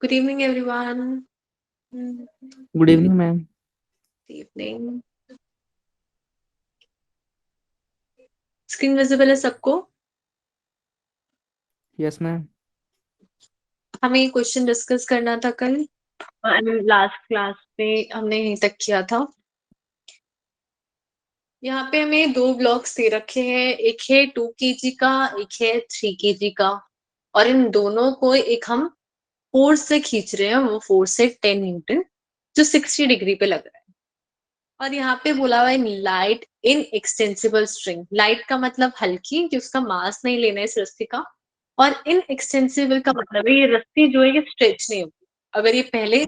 Good evening, everyone. Good evening, ma'am. Good evening. Screen visible है सबको? Yes, ma'am. हमें question discuss करना था कल, लास्ट क्लास में हमने यहीं तक किया था। यहाँ पे हमें दो ब्लॉक्स दे रखे हैं, एक है 2 kg का, एक है 3 kg का, और इन दोनों को एक हम फोर्स से खींच रहे हैं। वो फोर्स है 10 न्यूटन, जो 60 डिग्री पे लग रहा है। और यहाँ पे बोला हुआ है light in extensible string. Light का मतलब हल्की, कि उसका मास नहीं लेना है इस रस्सी का, और इन एक्सटेंसिबल का मतलब है ये रस्सी जो है ये स्ट्रेच नहीं होगी। अगर ये पहले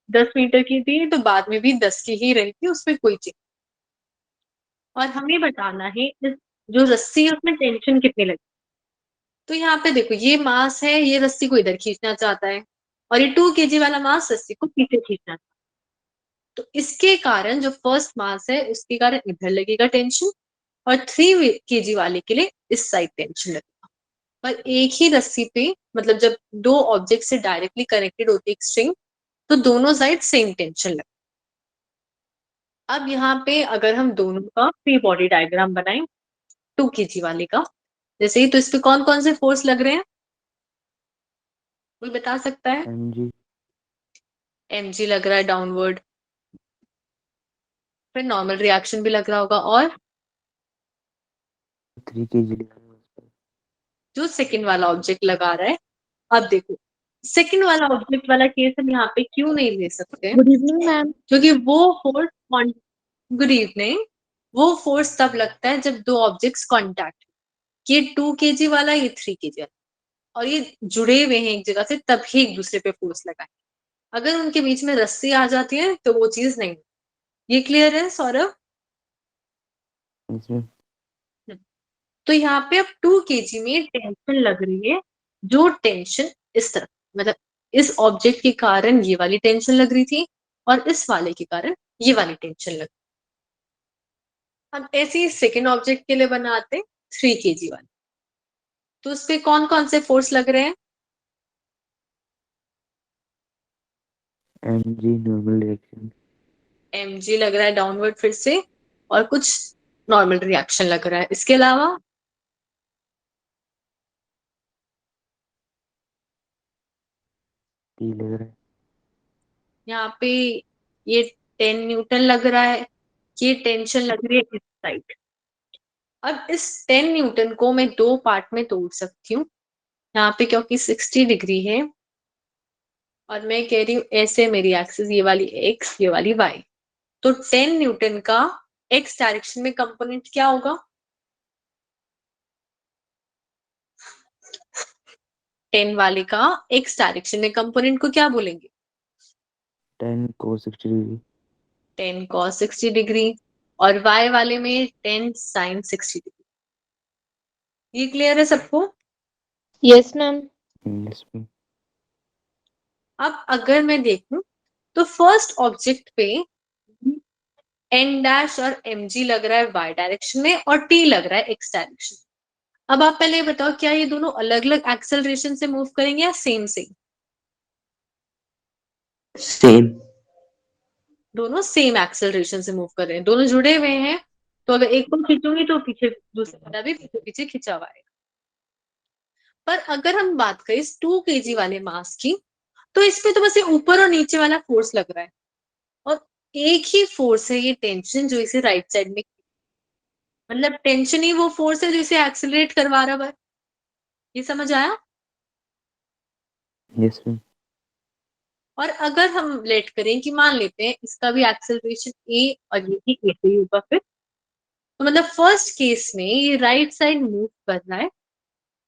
10 मीटर की थी तो बाद में भी 10 की ही रहेगी, उसमें कोई चेंज। और हमें बताना है इस जो रस्सी है उसमें टेंशन कितनी लगी। तो यहाँ पे देखो, ये मास है, ये रस्सी को इधर खींचना चाहता है, और ये 2 kg वाला मास रस्सी को पीछे खींचना चाहता है। तो इसके कारण जो फर्स्ट मास है उसके कारण इधर लगेगा टेंशन, और 3 kg वाले के लिए इस साइड टेंशन लगेगा। पर एक ही रस्सी पे, मतलब जब दो ऑब्जेक्ट से डायरेक्टली कनेक्टेड होती है एक स्ट्रिंग, तो दोनों साइड सेम टेंशन लगेगा। अब यहाँ पे अगर हम दोनों का फ्री बॉडी डायग्राम बनाएं 2 kg वाले का, जैसे ही, तो इस पे कौन कौन से फोर्स लग रहे हैं, कोई बता सकता है? MG mg लग रहा है डाउनवर्ड, फिर नॉर्मल रिएक्शन भी लग रहा होगा, और 3 kg जो सेकंड वाला ऑब्जेक्ट लगा रहा है। अब देखो, सेकंड वाला ऑब्जेक्ट वाला केस हम यहाँ पे क्यों नहीं ले सकते? Good evening ma'am. क्योंकि वो फोर्स, गुड इवनिंग, वो फोर्स तब लगता है जब दो ऑब्जेक्ट्स कांटेक्ट, ये 2 kg वाला, ये 3 kg वाला, और ये जुड़े हुए हैं एक जगह से, तभी एक दूसरे पे फोर्स लगाए। अगर उनके बीच में रस्सी आ जाती है तो वो चीज नहीं। ये क्लियर है सौरभ? इसमें तो यहाँ पे अब 2 kg में टेंशन लग रही है, जो टेंशन इस तरफ, मतलब इस ऑब्जेक्ट के कारण ये वाली टेंशन लग रही थी, और इस वाले के कारण ये वाली टेंशन लग। हम ऐसे ही सेकेंड ऑब्जेक्ट के लिए बनाते 3 kg वाले, तो उस पे कौन कौन से फोर्स लग रहे हैं? MG नॉर्मल रिएक्शन mg लग रहा है डाउनवर्ड फिर से, और कुछ नॉर्मल रिएक्शन लग रहा है। इसके अलावा T लग रहा है। यहाँ पे ये 10 न्यूटन लग रहा है, ये टेंशन लग रही है इस साइड। अब इस 10 न्यूटन को मैं दो पार्ट में तोड़ सकती हूँ यहाँ पे, क्योंकि 60 डिग्री है, और मैं कह रही हूँ ऐसे मेरी एक्सिस, ये वाली x, ये वाली y। तो 10 न्यूटन का x डायरेक्शन में कंपोनेंट क्या होगा? 10 वाले का x डायरेक्शन में कंपोनेंट को क्या बोलेंगे? 10 cos 60 डिग्री 10 cos 60 डिग्री, और y वाले में 10 sin 60 डिग्री। ये क्लियर है सबको? Yes ma'am. इसमें अब अगर मैं देखूं तो फर्स्ट ऑब्जेक्ट पे एन डैश और एम जी लग रहा है y डायरेक्शन में, और t लग रहा है x डायरेक्शन। अब आप पहले बताओ, क्या ये दोनों अलग अलग एक्सेलरेशन से मूव करेंगे या सेम सेम? सेम दोनों सेम एक्सेलरेशन से मूव कर रहे हैं, दोनों जुड़े हुए हैं। तो अगर एक को खींचूंगी तो पीछे दूसरा वाला भी पीछे पीछे खिंचा हुआ है। पर अगर हम बात करें इस 2 kg वाले मास की, तो इसपे तो बस ये ऊपर और नीचे वाला फोर्स लग रहा है, और एक ही फोर्स है ये टेंशन, जो इसे राइट साइड में, मतलब टेंशन ही वो फोर्स है जो इसे एक्सेलरेट करवा रहा है। ये समझ आया? यस मैम और अगर हम लेट करें कि मान लेते हैं इसका भी एक्सेलरेशन ए, और ये भी ए से ही होगा फिर, तो मतलब फर्स्ट केस में ये राइट साइड मूव कर रहा है,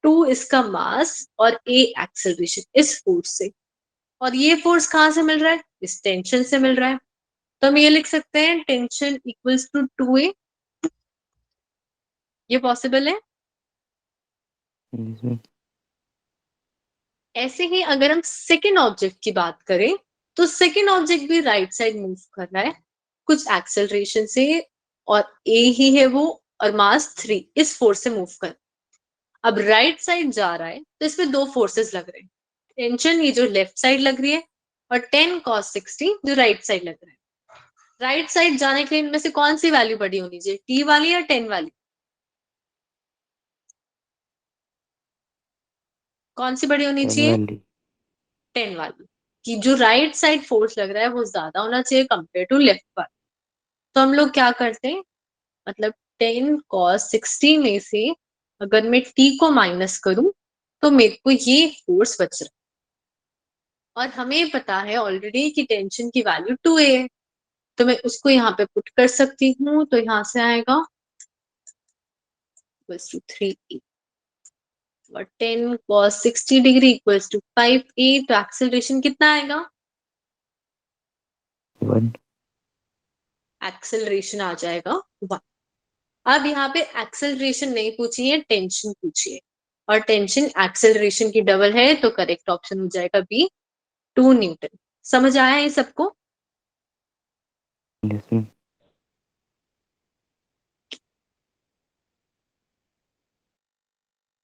2 इसका मास और ए एक्सेलरेशन इस फोर्स से, और ये फोर्स कहाँ से मिल रहा है? इस टेंशन से मिल रहा है। तो हम ये लिख सकते हैं टेंशन इक्वल्स टू 2a। ये पॉसिबल है। यस मैम ऐसे ही अगर हम सेकेंड ऑब्जेक्ट की बात करें, तो सेकेंड ऑब्जेक्ट भी राइट साइड मूव कर रहा है कुछ एक्सेलरेशन से, और ए ही है वो, और मास 3 इस फोर्स से मूव कर। अब राइट साइड जा रहा है तो इसमें दो फोर्सेस लग रहे हैं, टेंशन ये जो लेफ्ट साइड लग रही है और 10 cos 60 जो राइट साइड लग रहा है। राइट साइड जाने के लिए इनमें से कौन सी वैल्यू बड़ी होनी चाहिए, t वाली या 10 वाली? कौन सी बड़ी होनी 10 चाहिए? वाली। 10 वाली। कि जो राइट साइड फोर्स लग रहा है वो ज्यादा होना चाहिए कंपेयर टू लेफ्ट वाला। तो हम लोग क्या करते हैं, मतलब 10 cos 60 में से अगर मैं t को माइनस करूं तो मेरे को ये फोर्स बच रहा है। और हमें पता है ऑलरेडी कि टेंशन की वैल्यू 2a है, तो मैं उसको यहाँ पे पुट कर सकती हूँ। तो यहाँ से आएगा इक्वल्स टू 3a और 10 cos 60 degree equals to 5a। तो एक्सेलरेशन कितना आएगा? 1। एक्सेलरेशन आ जाएगा 1। अब यहाँ पे एक्सेलरेशन नहीं पूछी है, टेंशन पूछी है, और टेंशन एक्सेलरेशन की डबल है, तो करेक्ट ऑप्शन हो जाएगा बी, 2 न्यूटन। समझ आया ये सबको? Yes ma'am.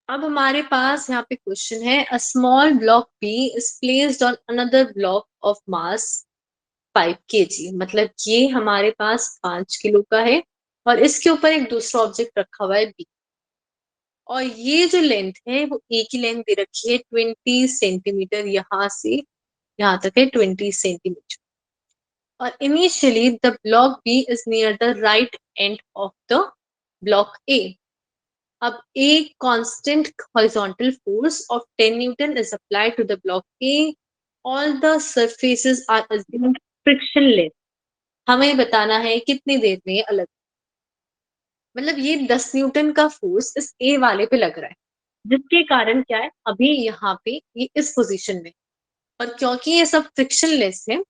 अब हमारे पास यहाँ पे क्वेश्चन है, a small block B is placed on another block of mass 5 kg। मतलब ये हमारे पास 5 किलो का है और इसके ऊपर एक दूसरा ऑब्जेक्ट रखा हुआ है बी, और ये जो लेंथ है वो ए की लेंथ दे रखी है 20 सेंटीमीटर, यहाँ से यहाँ तक है 20 सेंटीमीटर। और initially the block B is near the right end of the block A. अब a constant horizontal force of 10 Newton is applied to the block A. All the surfaces are assumed frictionless. हमें बताना है कितनी देर में ये अलग, मतलब ये 10 न्यूटन का फोर्स इस A वाले पे लग रहा है, जिसके कारण क्या है, अभी यहाँ पे ये इस पोजीशन में, और क्योंकि ये सब फ्रिक्शनलेस है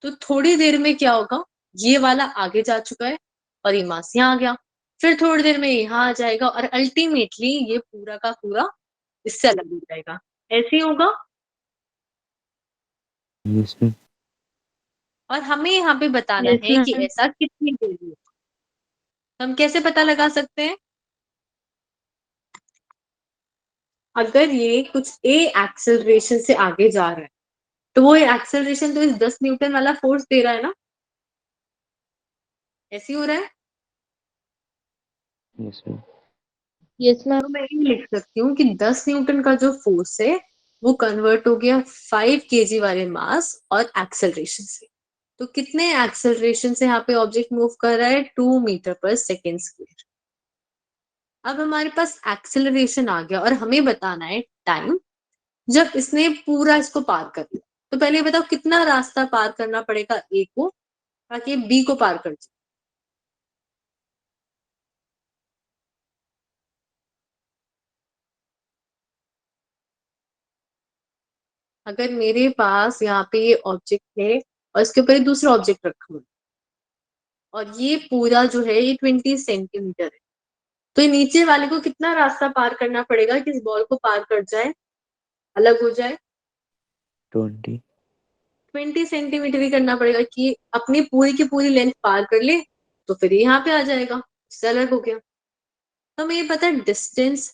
तो थोड़ी देर में क्या होगा, ये वाला आगे जा चुका है और ये मास यहाँ आ गया, फिर थोड़ी देर में यहाँ आ जाएगा और अल्टीमेटली ये पूरा का पूरा इससे अलग हो जाएगा। ऐसे ही होगा। Yes ma'am. और हमें यहाँ पे बताना Yes, है कि ma'am. ऐसा कितनी देर में होगा। हम कैसे पता लगा सकते हैं? अगर ये कुछ ए एक्सेलरेशन से आगे जा रहा है तो वो एक्सेलरेशन तो इस 10 न्यूटन वाला फोर्स दे रहा है ना, ऐसे ही हो रहा है। Yes ma'am. Yes, ma'am. तो मैं ये लिख सकती हूँ कि 10 न्यूटन का जो फोर्स है वो कन्वर्ट हो गया 5 केजी वाले मास और एक्सेलरेशन से। तो कितने एक्सेलरेशन से यहाँ पे ऑब्जेक्ट मूव कर रहा है, 2 मीटर पर सेकेंड स्क्वायर। अब हमारे पास एक्सेलरेशन आ गया और हमें बताना है टाइम जब इसने पूरा इसको पार कर लिया। तो पहले बताओ कितना रास्ता पार करना पड़ेगा ए को ताकि बी को पार कर जाए। अगर मेरे पास यहाँ पे ये ऑब्जेक्ट है और इसके ऊपर दूसरा ऑब्जेक्ट रखा हुआ है और ये पूरा जो है ये 20 सेंटीमीटर है, तो ये नीचे वाले को कितना रास्ता पार करना पड़ेगा कि इस बॉल को पार कर जाए, अलग हो जाए? 20। 20 सेंटीमीटर ही करना पड़ेगा कि अपनी पूरी की पूरी लेंथ पार कर ले, तो फिर यहाँ पे आ जाएगा, इससे अलग हो गया। तो हमें ये पता है डिस्टेंस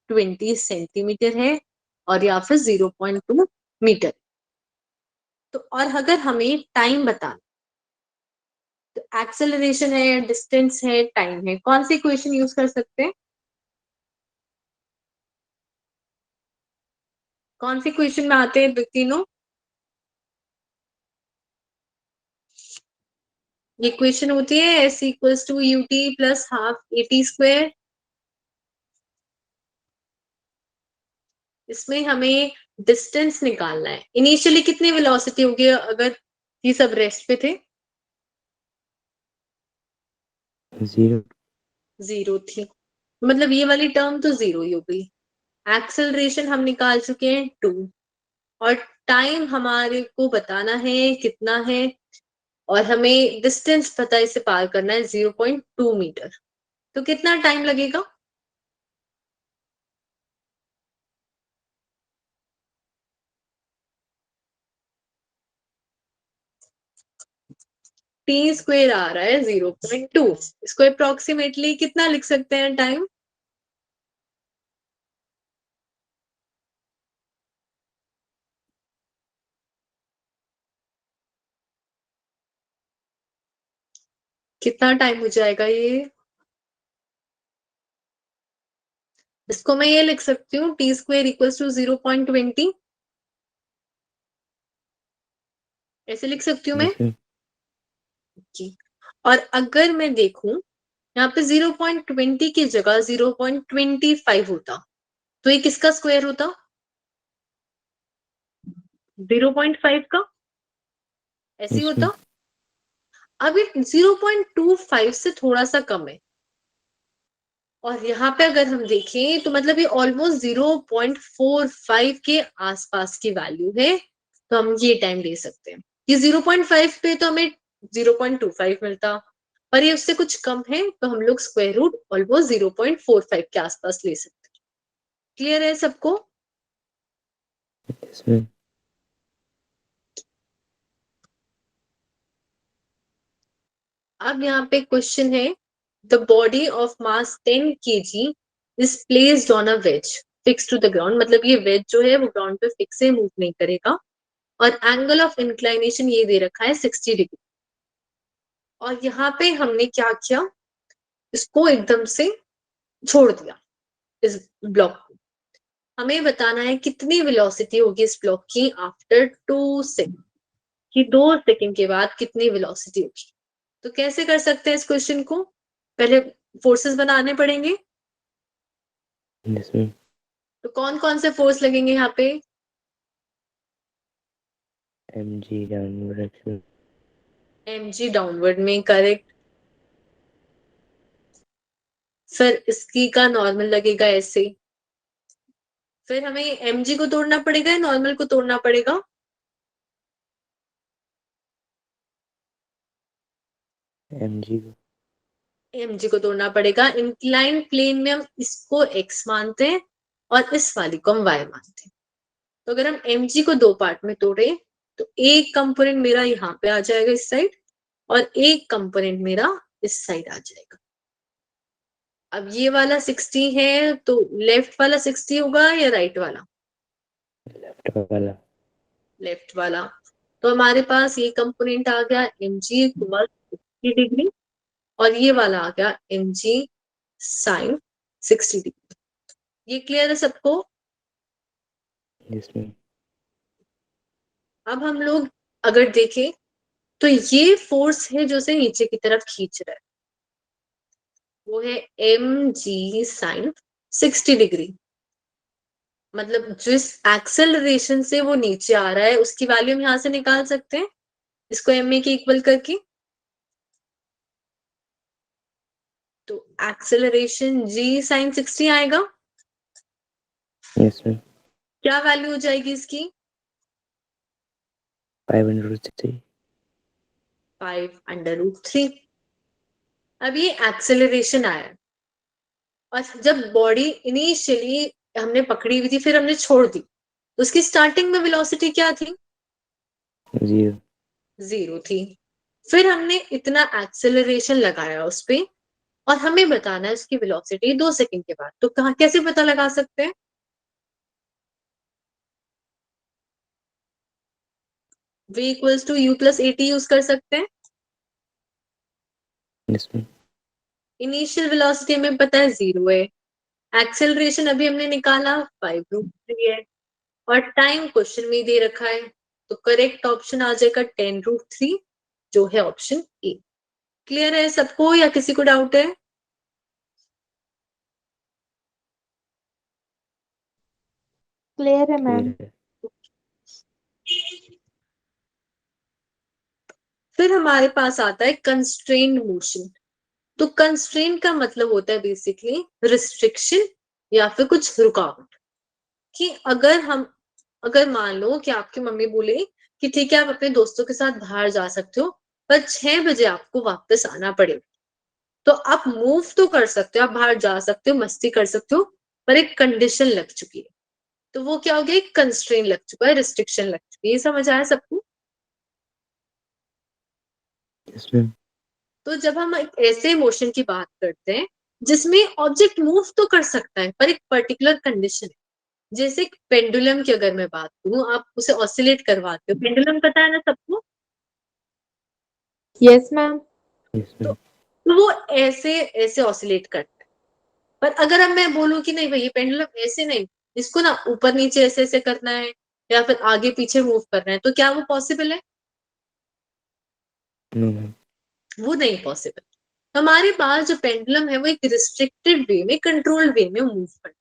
20 सेंटीमीटर है और या फिर 0.2 मीटर। तो और अगर हमें टाइम बताना, तो एक्सेलरेशन है, डिस्टेंस है, टाइम है, कौन सी इक्वेशन यूज कर सकते हैं? कौन सी इक्वेशन में आते हैं तीनों? ये इक्वेशन होती है s equals to u t plus half a t square. इसमें हमें डिस्टेंस निकालना है, इनिशियली कितनी वेलोसिटी होगी अगर ये सब रेस्ट पे थे? 0। 0 थी, मतलब ये वाली टर्म तो 0 ही हो गई। एक्सेलरेशन हम निकाल चुके हैं 2 और टाइम हमारे को बताना है कितना है, और हमें डिस्टेंस पता है, इसे पार करना है 0.2 मीटर। तो कितना टाइम लगेगा? टी स्क्वेयर आ रहा है 0.2, इसको अप्रोक्सीमेटली कितना लिख सकते हैं टाइम? कितना टाइम हो जाएगा ये? इसको मैं ये लिख सकती हूँ टी स्क्वेयर इक्वल्स टू 0.20, ऐसे लिख सकती हूँ मैं। Yes, ma'am. जी। और अगर मैं देखूं यहाँ पे 0.20 की जगह 0.25 होता तो ये किसका स्क्वायर होता? 0.5 का, ऐसे ही Yes, होता। ma'am. अब ये 0.25 से थोड़ा सा कम है, और यहाँ पे अगर हम देखें तो मतलब ये ऑलमोस्ट 0.45 के आसपास की वैल्यू है, तो हम ये टाइम ले सकते हैं। ये 0.5 पे तो हमें 0.25 मिलता, पर ये उससे कुछ कम है तो हम लोग स्क्वायर रूट ऑलमोस्ट 0.45 के आसपास ले सकते हैं। क्लियर है सबको? Yes, ma'am. अब यहाँ पे क्वेश्चन है, the body of mass 10 kg is placed on a wedge fix to the ground, मतलब ये वेज जो है वो ग्राउंड पे फिक्स है, मूव नहीं करेगा, और एंगल ऑफ इंक्लाइनेशन ये दे रखा है 60 डिग्री। और यहाँ पे हमने क्या किया, इसको एकदम से छोड़ दिया इस ब्लॉक को। हमें बताना है कितनी वेलोसिटी होगी इस ब्लॉक की आफ्टर 2 सेकंड, कि 2 सेकंड के बाद कितनी वेलोसिटी होगी। तो कैसे कर सकते हैं इस क्वेश्चन को? पहले फोर्सेस बनाने पड़ेंगे। Yes, ma'am. तो कौन कौन से फोर्स लगेंगे यहाँ पे? mg downward action. mg downward में, करेक्ट। फिर इसकी का नॉर्मल लगेगा ऐसे। फिर हमें mg को तोड़ना पड़ेगा या नॉर्मल को तोड़ना पड़ेगा? mg mg को तोड़ना पड़ेगा। इंक्लाइन प्लेन में हम इसको x मानते हैं और इस वाली को हम y मानते हैं। तो अगर हम mg को दो पार्ट में तोड़े तो एक कंपोनेंट मेरा यहाँ पे आ जाएगा इस साइड, और एक कंपोनेंट मेरा इस साइड आ जाएगा। अब ये वाला 60 है तो लेफ्ट वाला 60 होगा या राइट वाला? left wala. लेफ्ट वाला। तो हमारे पास ये कंपोनेंट आ गया mg इक्वल 60 डिग्री, और ये वाला आ गया mg साइन 60 डिग्री। ये क्लियर है सबको? Yes, ma'am. अब हम लोग अगर देखें तो ये फोर्स है जो से नीचे की तरफ खींच रहा है, वो है mg साइन 60 डिग्री। मतलब जिस एक्सेलरेशन से वो नीचे आ रहा है उसकी वैल्यू हम यहां से निकाल सकते हैं, इसको ma के इक्वल करके। तो एक्सेलरेशन g साइन 60 आएगा। Yes, ma'am. क्या वैल्यू हो जाएगी इसकी? 560. 5√3। अब ये एक्सेलरेशन आया, और जब बॉडी इनिशियली हमने पकड़ी हुई थी फिर हमने छोड़ दी, तो उसकी स्टार्टिंग में वेलोसिटी क्या थी? 0. 0 थी। फिर हमने इतना एक्सेलरेशन लगाया उस पे, और हमें बताना है उसकी वेलोसिटी 2 सेकंड के बाद। तो कहा कैसे पता लगा सकते हैं? v equals to u plus at use कर सकते हैं। Yes, ma'am. इनिशियल वेलोसिटी हमें पता है 0 है, एक्सेलरेशन अभी हमने निकाला 5√3 है, और टाइम क्वेश्चन में दे रखा है, तो करेक्ट ऑप्शन आ जाएगा 10√3, जो है ऑप्शन ए। क्लियर है सबको या किसी को डाउट है? क्लियर है मैम। Clear. फिर हमारे पास आता है कंस्ट्रेन्ड मोशन। तो कंस्ट्रेन का मतलब होता है बेसिकली रिस्ट्रिक्शन या फिर कुछ रुकावट। कि अगर मान लो कि आपकी मम्मी बोले कि ठीक है आप अपने दोस्तों के साथ बाहर जा सकते हो, पर 6 बजे आपको वापस आना पड़ेगा, तो आप मूव तो कर सकते हो, आप बाहर जा सकते हो, मस्ती कर सकते हो, पर एक कंडीशन लग चुकी है। तो वो क्या हो गया? एक कंस्ट्रेन लग चुका है, रिस्ट्रिक्शन लग चुकी है। ये समझ आया सबको? Yes, ma'am. तो जब हम एक ऐसे मोशन की बात करते हैं जिसमें ऑब्जेक्ट मूव तो कर सकता है पर एक पर्टिकुलर कंडीशन है, जैसे पेंडुलम की अगर मैं बात करूं, आप उसे ऑसिलेट करवाते हो, पेंडुलम पता है ना सबको? Yes ma'am. Yes, तो ma'am. तो वो ऐसे ऐसे ऑसिलेट करता है। पर अगर अब मैं बोलूं कि नहीं भाई ये पेंडुलम ऐसे नहीं, इसको ना ऊपर नीचे ऐसे ऐसे करना है या फिर आगे पीछे मूव करना है, तो क्या वो पॉसिबल है? No ma'am. वो नहीं पॉसिबल। हमारे पास जो पेंडुलम है वो एक रिस्ट्रिक्टेड वे में, कंट्रोल्ड वे में मूव करता है,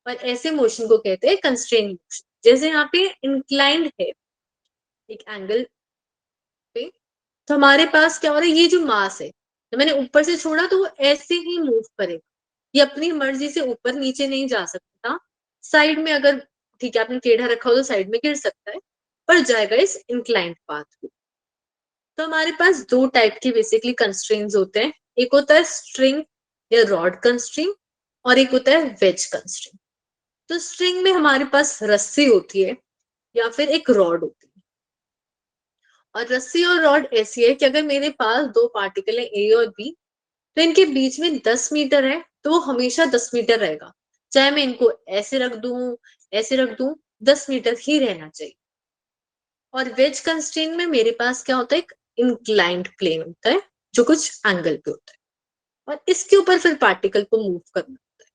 और ऐसे मोशन को कहते हैं कंस्ट्रेन्ड मोशन। जैसे यहाँ पे इंक्लाइंड है एक एंगल पे, तो हमारे पास क्या हो रहा है, ये जो मास है तो मैंने ऊपर से छोड़ा तो वो ऐसे ही मूव करेगा, ये अपनी मर्जी से ऊपर नीचे नहीं जा सकता। साइड में अगर ठीक है आपने टेढ़ा रखा हो तो साइड में गिर सकता है, पर जाएगा इस इंक्लाइंड पाथ में। तो हमारे पास दो टाइप की बेसिकली कंस्ट्रेंट्स होते हैं, एक होता है स्ट्रिंग या रॉड कंस्ट्रेंट और एक होता है वेज कंस्ट्रेंट। तो स्ट्रिंग में हमारे पास रस्सी होती है या फिर एक रॉड होती है, और रस्सी और रॉड ऐसी है कि अगर मेरे पास दो पार्टिकल है ए और बी, तो इनके बीच में 10 मीटर है तो वो हमेशा 10 मीटर रहेगा, चाहे मैं इनको ऐसे रख दूं 10 मीटर ही रहना चाहिए। और वेज कंस्ट्रेंट में मेरे पास क्या होता है, एक इंक्लाइंड प्लेन होता है जो कुछ एंगल पे होता है, और इसके ऊपर फिर पार्टिकल को मूव करना होता है।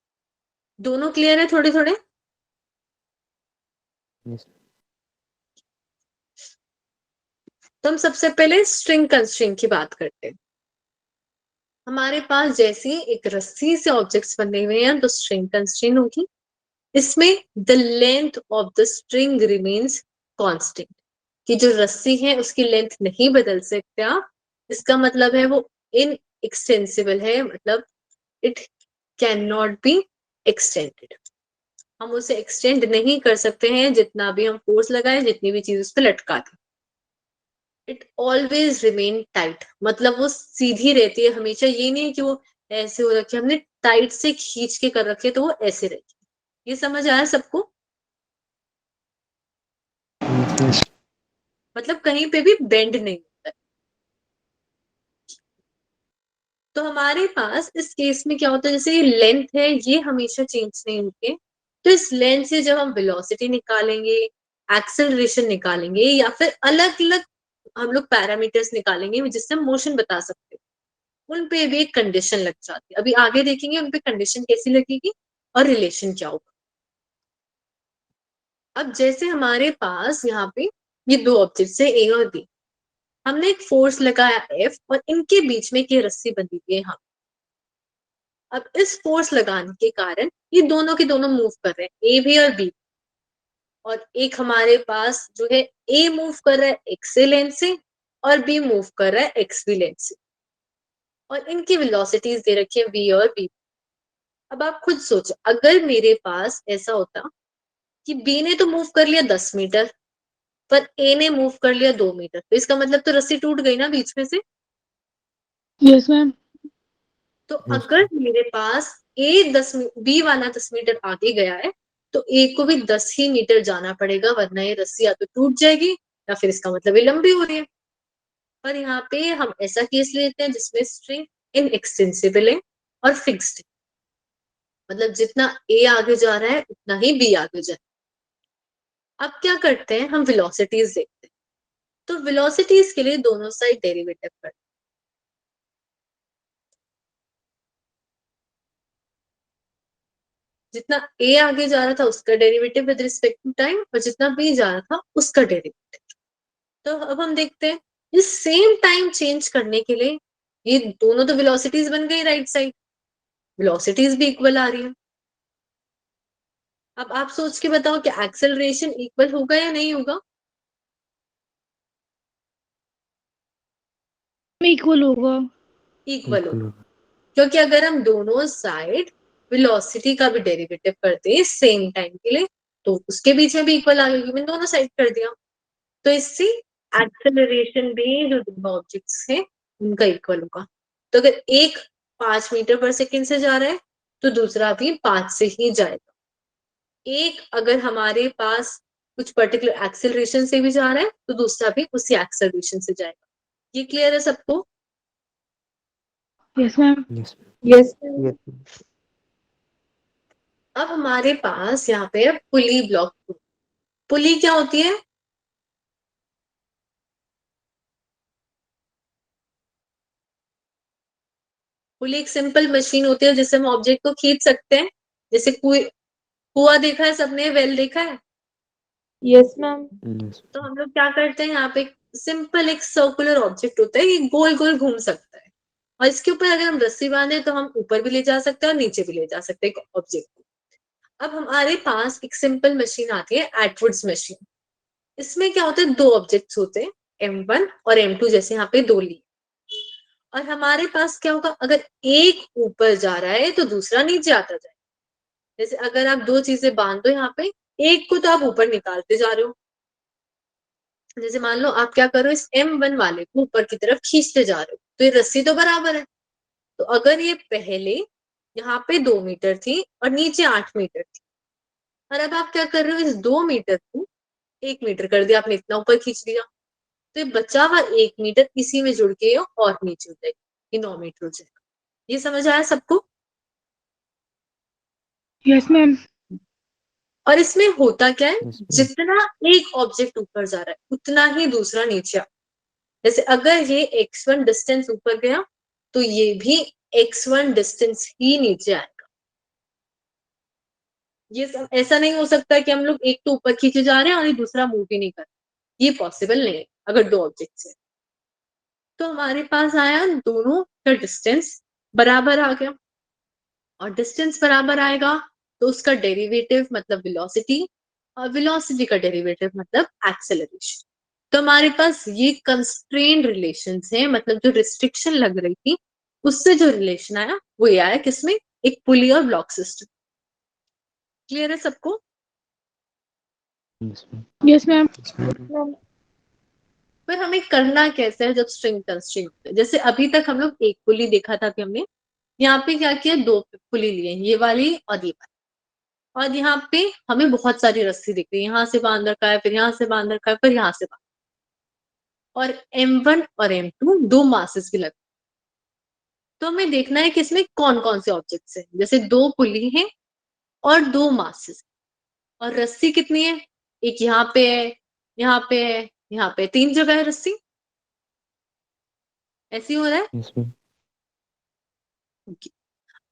दोनों क्लियर है थोड़े थोड़े? यस। तो हम सबसे पहले स्ट्रिंग कंस्ट्रेंट की बात करते हैं। हमारे पास जैसे ही एक रस्सी से ऑब्जेक्ट्स बने हुए हैं तो स्ट्रिंग कंस्ट्रेंट होगी। इसमें the length of the string remains constant, कि जो रस्सी है उसकी लेंथ नहीं बदल सकता, इसका मतलब है वो इन एक्सटेंसिबल है, मतलब it can not be extended. हम उसे एक्सटेंड नहीं कर सकते हैं, जितना भी हम फोर्स लगाए, जितनी भी चीज उस पर लटका दें। इट ऑलवेज रिमेन टाइट, मतलब वो सीधी रहती है हमेशा, ये नहीं कि वो ऐसे हो रखी है, हमने टाइट से खींच के कर रखे तो वो ऐसे रहेगी। ये समझ आया सबको? Yes ma'am. मतलब कहीं पे भी बेंड नहीं होता है। तो हमारे पास इस केस में क्या होता है, जैसे ये लेंथ है ये हमेशा चेंज नहीं होती है, तो इस लेंथ से जब हम वेलोसिटी निकालेंगे, एक्सेलरेशन निकालेंगे, या फिर अलग अलग हम लोग पैरामीटर्स निकालेंगे जिससे हम मोशन बता सकते हैं, उन पे भी एक कंडीशन लग जाती है। अभी आगे देखेंगे उन पे कंडीशन कैसी लगेगी और रिलेशन क्या होगा। अब जैसे हमारे पास यहाँ पे ये दो ऑब्जेक्ट्स है ए और बी, हमने एक फोर्स लगाया एफ और इनके बीच में एक ये रस्सी बंधी हुई है यहाँ। अब इस फोर्स लगाने के कारण ये दोनों के दोनों मूव कर रहे हैं, ए भी और बी। और एक हमारे पास जो है ए मूव कर रहा है एक्स लेंथ से और बी मूव कर रहा है एक्स भी लेंथ से, और इनकी वेलोसिटीज दे रखी है वी और बी। अब आप खुद सोचो, अगर मेरे पास ऐसा होता कि बी ने तो मूव कर लिया 10 मीटर, पर ए ने मूव कर लिया 2 मीटर, तो इसका मतलब तो रस्सी टूट गई ना बीच में से। Yes, ma'am. तो यस। अगर मेरे पास ए 10 बी वाला 10 मीटर आगे गया है, तो ए को भी 10 ही मीटर जाना पड़ेगा, वरना ये रस्सी या तो टूट जाएगी या फिर इसका मतलब ये लंबी हो रही है। पर यहाँ पे हम ऐसा केस लेते हैं जिसमें स्ट्रिंग इनएक्सटेंसिबल है और फिक्स्ड है, मतलब जितना ए आगे जा रहा है उतना ही बी आगे जाए। अब क्या करते हैं, हम वेलोसिटीज देखते हैं। तो वेलोसिटीज के लिए दोनों साइड डेरिवेटिव करते हैं। जितना ए आगे जा रहा था उसका derivative with respect to time, और जितना बी जा रहा था उसका डेरिवेटिव। तो अब हम देखते हैं, ये सेम टाइम चेंज करने के लिए ये दोनों तो वेलोसिटीज बन गई, राइट साइड वेलोसिटीज भी इक्वल आ रही है। अब आप सोच के बताओ कि एक्सेलरेशन इक्वल होगा या नहीं होगा? Equal होगा. इक्वल इक्वल होगा, होगा। क्योंकि अगर हम दोनों साइड वेलोसिटी का भी डेरिवेटिव करते हैं सेम टाइम के लिए, तो उसके बीच में भी इक्वल आ गया, मैंने दोनों साइड कर दिया। तो इससे एक्सेलरेशन भी जो दोनों ऑब्जेक्ट्स हैं उनका इक्वल होगा। तो अगर एक 5 मीटर पर सेकेंड से जा रहा है तो दूसरा भी 5 से ही जाएगा। एक अगर हमारे पास कुछ पर्टिकुलर एक्सेलरेशन से भी जा रहा है तो दूसरा भी उसी एक्सेलरेशन से जाएगा। ये क्लियर है सबको? Yes, ma'am. Yes. Yes. Yes. अब हमारे पास यहाँ पे पुली ब्लॉक। पुली क्या होती है? पुली एक सिंपल मशीन होती है जिससे हम ऑब्जेक्ट को खींच सकते हैं। जैसे कुआं देखा है सबने, वेल देखा है? Yes ma'am. Yes. तो हम लोग क्या करते हैं, यहाँ पे सिंपल एक सर्कुलर ऑब्जेक्ट होता है, ये गोल गोल घूम सकता है और इसके ऊपर अगर हम रस्सी बांधे तो हम ऊपर भी ले जा सकते हैं और नीचे भी ले जा सकते हैं ऑब्जेक्ट को। अब हमारे पास एक सिंपल मशीन आती है, एटवुड्स मशीन। इसमें क्या होता है, दो ऑब्जेक्ट्स होते हैं, M1 और M2, जैसे यहाँ पे दो लिए। और हमारे पास क्या होगा, अगर एक ऊपर जा रहा है तो दूसरा नीचे आता जाए। जैसे अगर आप दो चीजें बांध दो यहाँ पे, एक को तो आप ऊपर निकालते जा रहे हो। जैसे मान लो आप क्या करो, इस M1 वाले को ऊपर की तरफ खींचते जा रहे हो, तो ये रस्सी तो बराबर है। तो अगर ये पहले यहाँ पे 2 मीटर थी और नीचे 8 मीटर थी, और अब आप क्या कर रहे हो, इस 2 मीटर को 1 मीटर कर दिया आपने, इतना ऊपर खींच लिया, तो ये बचा हुआ 1 मीटर इसी में जुड़ के और नीचे हो जाएगी, ये 9 मीटर हो जाएगा। ये समझ आया सबको? Yes ma'am. और इसमें होता क्या है, Yes, ma'am. जितना एक ऑब्जेक्ट ऊपर जा रहा है उतना ही दूसरा नीचे आ। जैसे अगर ये x1 डिस्टेंस ऊपर गया तो ये भी x1 डिस्टेंस ही नीचे आएगा। ये ऐसा नहीं हो सकता कि हम लोग एक तो ऊपर खींचे जा रहे हैं और ये दूसरा मूव ही नहीं कर रहा, ये पॉसिबल नहीं है अगर दो ऑब्जेक्ट्स है। तो हमारे पास आया दोनों का डिस्टेंस बराबर आ गया, और डिस्टेंस बराबर आएगा तो उसका डेरिवेटिव मतलब वेलोसिटी, और वेलोसिटी का डेरिवेटिव मतलब एक्सेलरेशन। तो हमारे पास ये कंस्ट्रेंड रिलेशंस हैं, मतलब जो रिस्ट्रिक्शन लग रही थी उससे जो रिलेशन आया वो ये आया, किसमें, एक पुली और ब्लॉक सिस्टम। क्लियर है सबको? Yes, ma'am. Yes ma'am. फिर हमें करना कैसे है जब स्ट्रिंग कंस्ट्रेंट होता है। जैसे अभी तक हम लोग एक पुली देखा था कि हमने यहाँ पे क्या किया, दो पुली लिए, ये वाली और ये वाली, और यहाँ पे हमें बहुत सारी रस्सी दिख रही है, यहाँ से बांध रखा है, फिर यहाँ से बांध रखा है, फिर यहाँ से बांध, और M1 और M2 दो मासेस भी लगे। तो हमें देखना है कि इसमें कौन कौन से ऑब्जेक्ट्स हैं। जैसे दो पुली हैं और दो मासेस, और रस्सी कितनी है, एक यहाँ पे है, यहाँ पे है, यहाँ पे, 3 जगह है रस्सी। ऐसी हो रहा है। Yes, ma'am.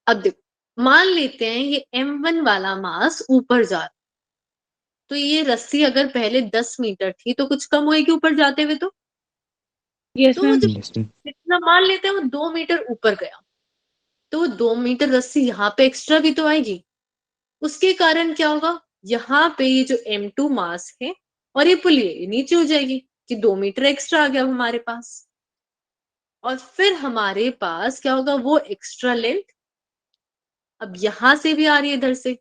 अब देखो, मान लेते हैं ये M1 वाला मास ऊपर जा रहा है, तो ये रस्सी अगर पहले 10 मीटर थी तो कुछ कम होएगी ऊपर जाते हुए, तो यस मैम। जो Yes, ma'am. जितना मान लेते हैं वो 2 मीटर ऊपर गया, तो वो 2 मीटर रस्सी यहाँ पे एक्स्ट्रा भी तो आएगी। उसके कारण क्या होगा, यहाँ पे ये जो M2 मास है और ये पुली है, ये नीचे हो जाएगी कि 2 मीटर एक्स्ट्रा आ गया हमारे पास। और फिर हमारे पास क्या होगा, वो एक्स्ट्रा लेंथ अब यहां से भी आ रही है इधर से।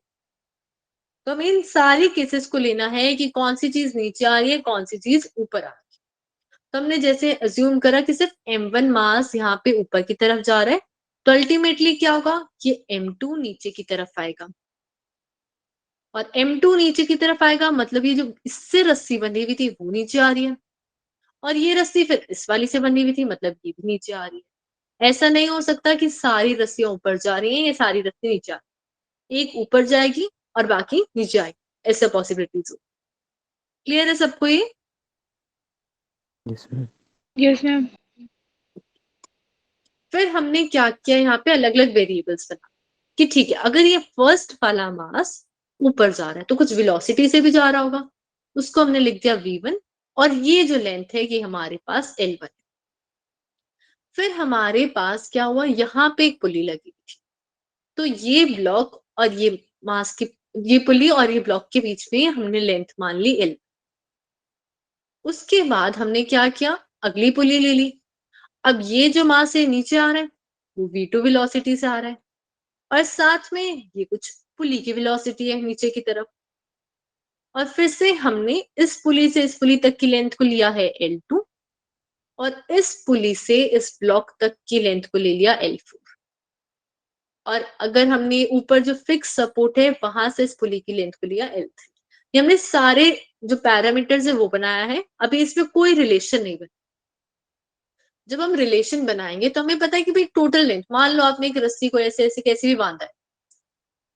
तो हमें इन सारी केसेस को लेना है कि कौन सी चीज नीचे आ रही है, कौन सी चीज ऊपर आ रही है। तो हमने जैसे अज्यूम करा कि सिर्फ M1 मास यहाँ पे ऊपर की तरफ जा रहा है, तो अल्टीमेटली क्या होगा, ये M2 नीचे की तरफ आएगा, और M2 नीचे की तरफ आएगा मतलब ये जो इससे रस्सी बंधी हुई थी वो नीचे आ रही है, और ये रस्सी फिर इस वाली से बंधी हुई थी मतलब ये भी नीचे आ रही है। ऐसा नहीं हो सकता कि सारी रस्सियां ऊपर जा रही हैं, ये सारी रस्सी नीचे आ रही है, एक ऊपर जाएगी और बाकी नीचे आएगी, ऐसा पॉसिबिलिटीज हो। क्लियर है सबको ये? Yes, ma'am. Yes ma'am. फिर हमने क्या किया, यहाँ पे अलग अलग वेरिएबल्स बना कि ठीक है, अगर ये फर्स्ट वाला मास ऊपर जा रहा है तो कुछ वेलोसिटी से भी जा रहा होगा, उसको हमने लिख दिया v1, और ये जो लेंथ है ये हमारे पास L1। फिर हमारे पास क्या हुआ, यहाँ पे एक पुली लगी हुई थी, तो ये ब्लॉक और ये मास की, ये पुली और ये ब्लॉक के बीच में हमने लेंथ मान ली L। उसके बाद हमने क्या किया, अगली पुली ले ली। अब ये जो मास है नीचे आ रहा है वो v2 वेलोसिटी से आ रहा है, और साथ में ये कुछ पुली की वेलोसिटी है नीचे की तरफ। और फिर से हमने इस पुली से इस पुली तक की लेंथ को लिया है L2, और इस पुली से इस ब्लॉक तक की लेंथ को ले लिया L4। और अगर हमने ऊपर जो फिक्स सपोर्ट है वहां से इस पुली की लेंथ को लिया L3। ये हमने सारे जो पैरामीटर्स है वो बनाया है, अभी इसमें कोई रिलेशन नहीं बना। जब हम रिलेशन बनाएंगे तो हमें पता है कि भाई टोटल लेंथ, मान लो आपने एक रस्सी को ऐसे ऐसे कैसे भी बांधा है,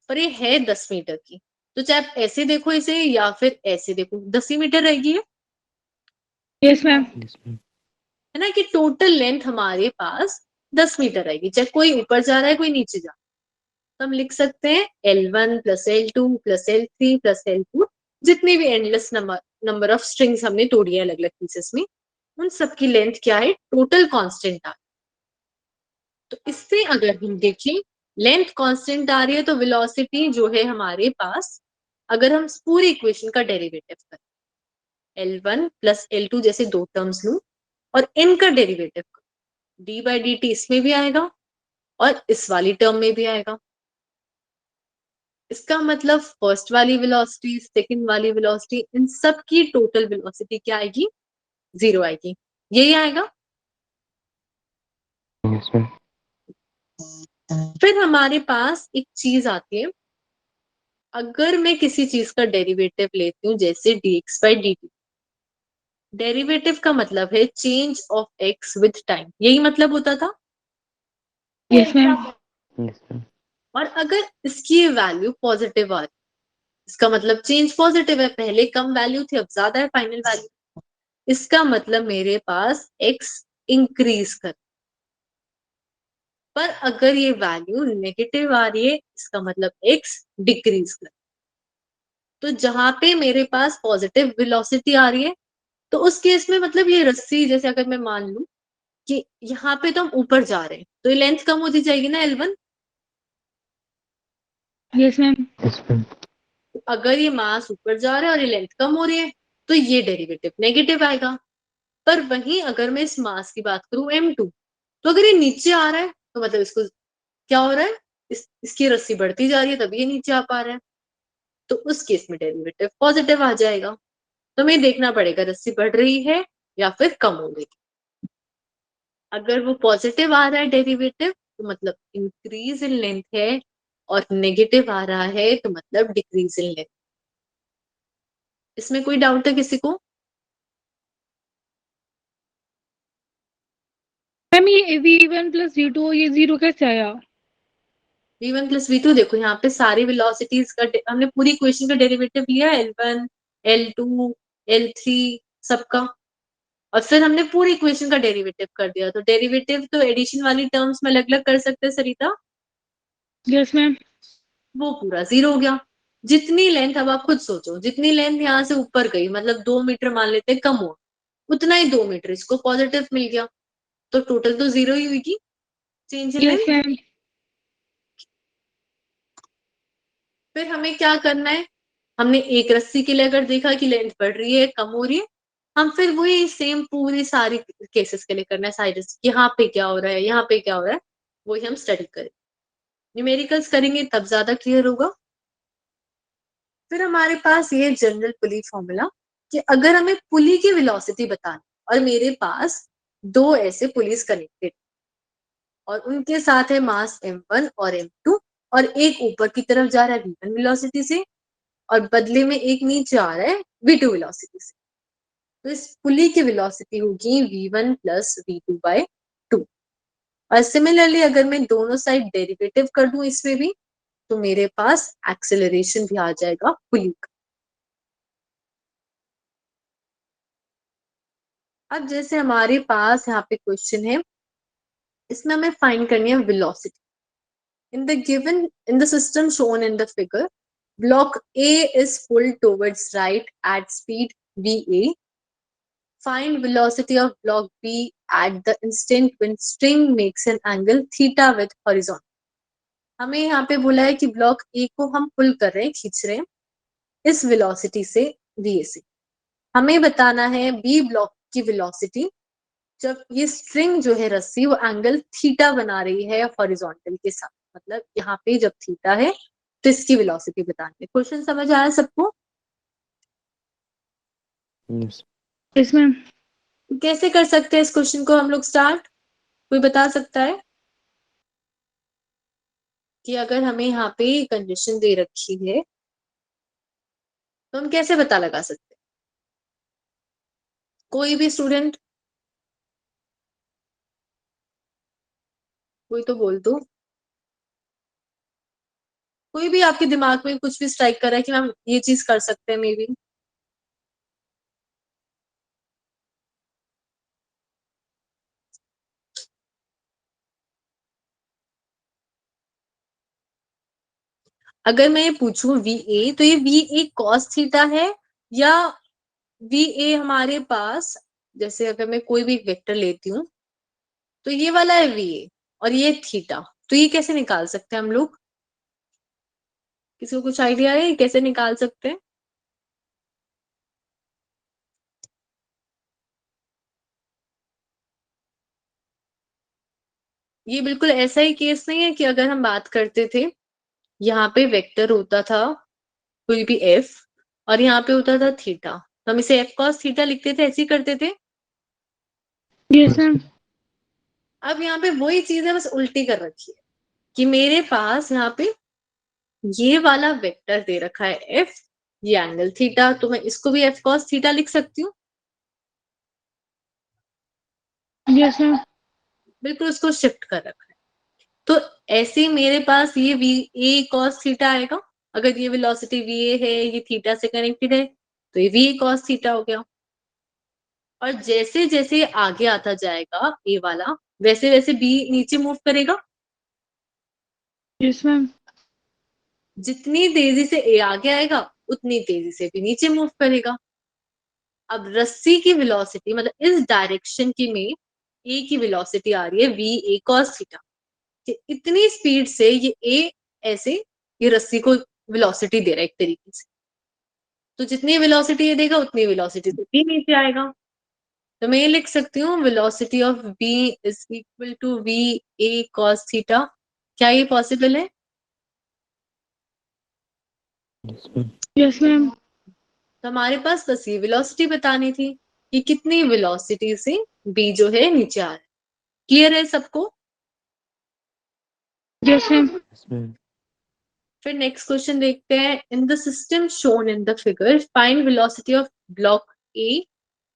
पर ये है 10 मीटर की, तो चाहे आप ऐसे देखो इसे या फिर ऐसे देखो, 10 ही मीटर रहेगी है यस मैम। Yes, ma'am. ना, कि टोटल लेंथ हमारे पास 10 मीटर आएगी, चाहे कोई ऊपर जा रहा है कोई नीचे जा रहा है। तो हम लिख सकते हैं L1 plus L2 plus L3 plus L4, जितने भी एंडलेस नंबर ऑफ स्ट्रिंग्स हमने तोड़ी है अलग अलग पीसेस में, उन सबकी लेंथ क्या है, टोटल कांस्टेंट आ। तो इससे अगर हम देखें लेंथ कांस्टेंट आ रही है तो वेलोसिटी जो है हमारे पास, अगर हम पूरी इक्वेशन का डेरिवेटिव करें, L1 प्लस L2 जैसे दो टर्म्स लूं और इनका derivative D by D T इसमें भी आएगा और इस वाली टर्म में भी आएगा। इसका मतलब फर्स्ट वाली वेलोसिटी, सेकंड वाली वेलोसिटी, इन सब की टोटल वेलोसिटी क्या आएगी, 0 आएगी। यही आएगा। Yes, ma'am. फिर हमारे पास एक चीज आती है, अगर मैं किसी चीज का डेरिवेटिव लेती हूँ जैसे dx बाई dt, डेरिवेटिव का मतलब है change of x with time, यही मतलब होता था। Yes, ma'am. Yes, ma'am. और अगर इसकी वैल्यू पॉजिटिव आ रही, इसका मतलब चेंज पॉजिटिव है, पहले कम वैल्यू थी अब ज्यादा है फाइनल वैल्यू, इसका मतलब मेरे पास x इंक्रीज कर। पर अगर ये वैल्यू नेगेटिव आ रही है इसका मतलब x डिक्रीज कर। तो जहां पे मेरे पास पॉजिटिव वेलोसिटी आ रही है तो उस केस में मतलब ये रस्सी, जैसे अगर मैं मान लूं कि यहाँ पे तो हम ऊपर जा रहे हैं तो ये लेंथ कम होती जाएगी ना L1। Yes, ma'am. Yes, ma'am. अगर ये मास ऊपर जा रहा है और ये लेंथ कम हो रही है तो ये डेरिवेटिव नेगेटिव आएगा। पर वहीं अगर मैं इस मास की बात करूं M2, तो अगर ये नीचे आ रहा है तो मतलब इसको क्या हो रहा है, इसकी रस्सी बढ़ती जा रही है तभी ये नीचे आ पा रहा है, तो उस केस में डेरिवेटिव पॉजिटिव आ जाएगा। तो हमें देखना पड़ेगा रस्सी बढ़ रही है या फिर कम हो रही है। अगर वो पॉजिटिव आ रहा है डेरिवेटिव तो मतलब इंक्रीज इन लेंथ है, और नेगेटिव आ रहा है तो मतलब डिक्रीज इन लेंथ। इसमें कोई डाउट है किसी को? मैम ये V1 प्लस V2 ये 0 कैसे आया? v1 प्लस v2, देखो यहाँ पे सारी वेलोसिटीज का हमने पूरी इक्वेशन का डेरिवेटिव लिया, L1 L2 L3 सबका, और फिर हमने पूरी इक्वेशन का डेरिवेटिव कर दिया। तो डेरिवेटिव तो एडिशन वाली टर्म्स में अलग अलग कर सकते हैं सरिता, Yes, ma'am. वो पूरा 0 हो गया। जितनी लेंथ, अब आप खुद सोचो, जितनी लेंथ यहाँ से ऊपर गई मतलब 2 मीटर मान लेते हैं कम हो, उतना ही 2 मीटर इसको पॉजिटिव मिल गया, तो टोटल तो 0 ही हुई change in Yes, length. ma'am. फिर हमें क्या करना है, हमने एक रस्सी के लिए अगर देखा कि लेंथ बढ़ रही है कम हो रही है, हम फिर वही सेम पूरी सारी केसेस के लिए करना है, सारी रस्सी, यहाँ पे क्या हो रहा है यहाँ पे क्या हो रहा है, वही हम स्टडी करें। न्यूमेरिकल्स करेंगे तब ज्यादा क्लियर होगा। फिर हमारे पास ये जनरल पुली फॉर्मूला कि अगर हमें पुली की वेलोसिटी बतानी और मेरे पास दो ऐसे पुलिस कनेक्टेड और उनके साथ है मास m1 और m2, और एक ऊपर की तरफ जा रहा है v1 वेलोसिटी से और बदले में एक नीचे आ रहा है v2 वेलोसिटी से, तो इस पुली की वेलोसिटी होगी v1 प्लस v2 बाय 2। और सिमिलरली अगर मैं दोनों साइड डेरिवेटिव कर दूं इसमें भी, तो मेरे पास एक्सेलरेशन भी आ जाएगा पुली का। अब जैसे हमारे पास यहाँ पे क्वेश्चन है, इसमें हमें फाइंड करनी है velocity in the system shown in the figure. Block A is pulled towards right at speed va. Find velocity of block B at the instant when string makes an angle theta with horizontal. हमें यहाँ पे बोला है कि block ए को हम पुल कर रहे हैं, खींच रहे हैं इस वेलोसिटी से va से। हमें बताना है बी ब्लॉक की वेलोसिटी जब ये स्ट्रिंग जो है रस्सी वो एंगल थीटा बना रही है हॉरिजॉन्टल के साथ, मतलब यहाँ पे जब थीटा है तो इसकी वेलोसिटी बतानी है। क्वेश्चन समझ आया सबको? Yes. Yes, ma'am. कैसे कर सकते हैं इस क्वेश्चन को हम लोग स्टार्ट, कोई बता सकता है कि अगर हमें यहाँ पे कंडीशन दे रखी है तो हम कैसे पता लगा सकते हैं? कोई भी स्टूडेंट, कोई तो बोल दो, कोई भी आपके दिमाग में कुछ भी स्ट्राइक कर रहा है कि हम ये चीज कर सकते हैं मे बी। अगर मैं ये पूछूं वी ए, तो ये वी ए कॉस थीटा है या वी ए हमारे पास, जैसे अगर मैं कोई भी एक वेक्टर लेती हूँ तो ये वाला है वी ए और ये थीटा, तो ये कैसे निकाल सकते हैं हम लोग? किसी को कुछ आइडिया है ये कैसे निकाल सकते हैं? ये बिल्कुल ऐसा ही केस नहीं है कि अगर हम बात करते थे यहाँ पे वेक्टर होता था कोई भी एफ और यहाँ पे होता था थीटा, तो हम इसे एफ कॉस थीटा लिखते थे, ऐसे ही करते थे। Yes ma'am. अब यहाँ पे वही चीज है, बस उल्टी कर रखी है कि मेरे पास यहाँ पे ये वाला वेक्टर दे रखा है एफ, ये एंगल थीटा, तो मैं इसको भी एफ कॉस थीटा लिख सकती हूँ। Yes ma'am. बिल्कुल उसको शिफ्ट कर रखा है। तो ऐसे ही मेरे पास ये वी ए कॉस थीटा आएगा। अगर ये वेलोसिटी वी ए है, ये थीटा से कनेक्टेड है, तो ये वी ए कॉस थीटा हो गया। और जैसे जैसे आगे आता जाएगा ए वाला, वैसे वैसे बी नीचे मूव करेगा। Yes ma'am. जितनी तेजी से ए आगे आएगा उतनी तेजी से भी नीचे मूव करेगा। अब रस्सी की वेलोसिटी मतलब इस डायरेक्शन की में ए की वेलोसिटी आ रही है वी ए कॉस थीटा, कि इतनी स्पीड से ये ए ऐसे ये रस्सी को वेलोसिटी दे रहा है एक तरीके से। तो जितनी वेलोसिटी ये देगा उतनी वेलोसिटी से बी नीचे आएगा। तो मैं ये लिख सकती हूँ velocity of B is equal to V A cos theta. क्या ये पॉसिबल है? Yes, ma'am. Yes ma'am. तो हमारे पास बस ये वेलोसिटी बतानी थी कि कितनी वेलोसिटी से बी जो है नीचे आ रहा है। क्लियर है सबको? Yes ma'am. Yes, ma'am. फिर नेक्स्ट क्वेश्चन देखते हैं। In the system shown in the figure find velocity of block A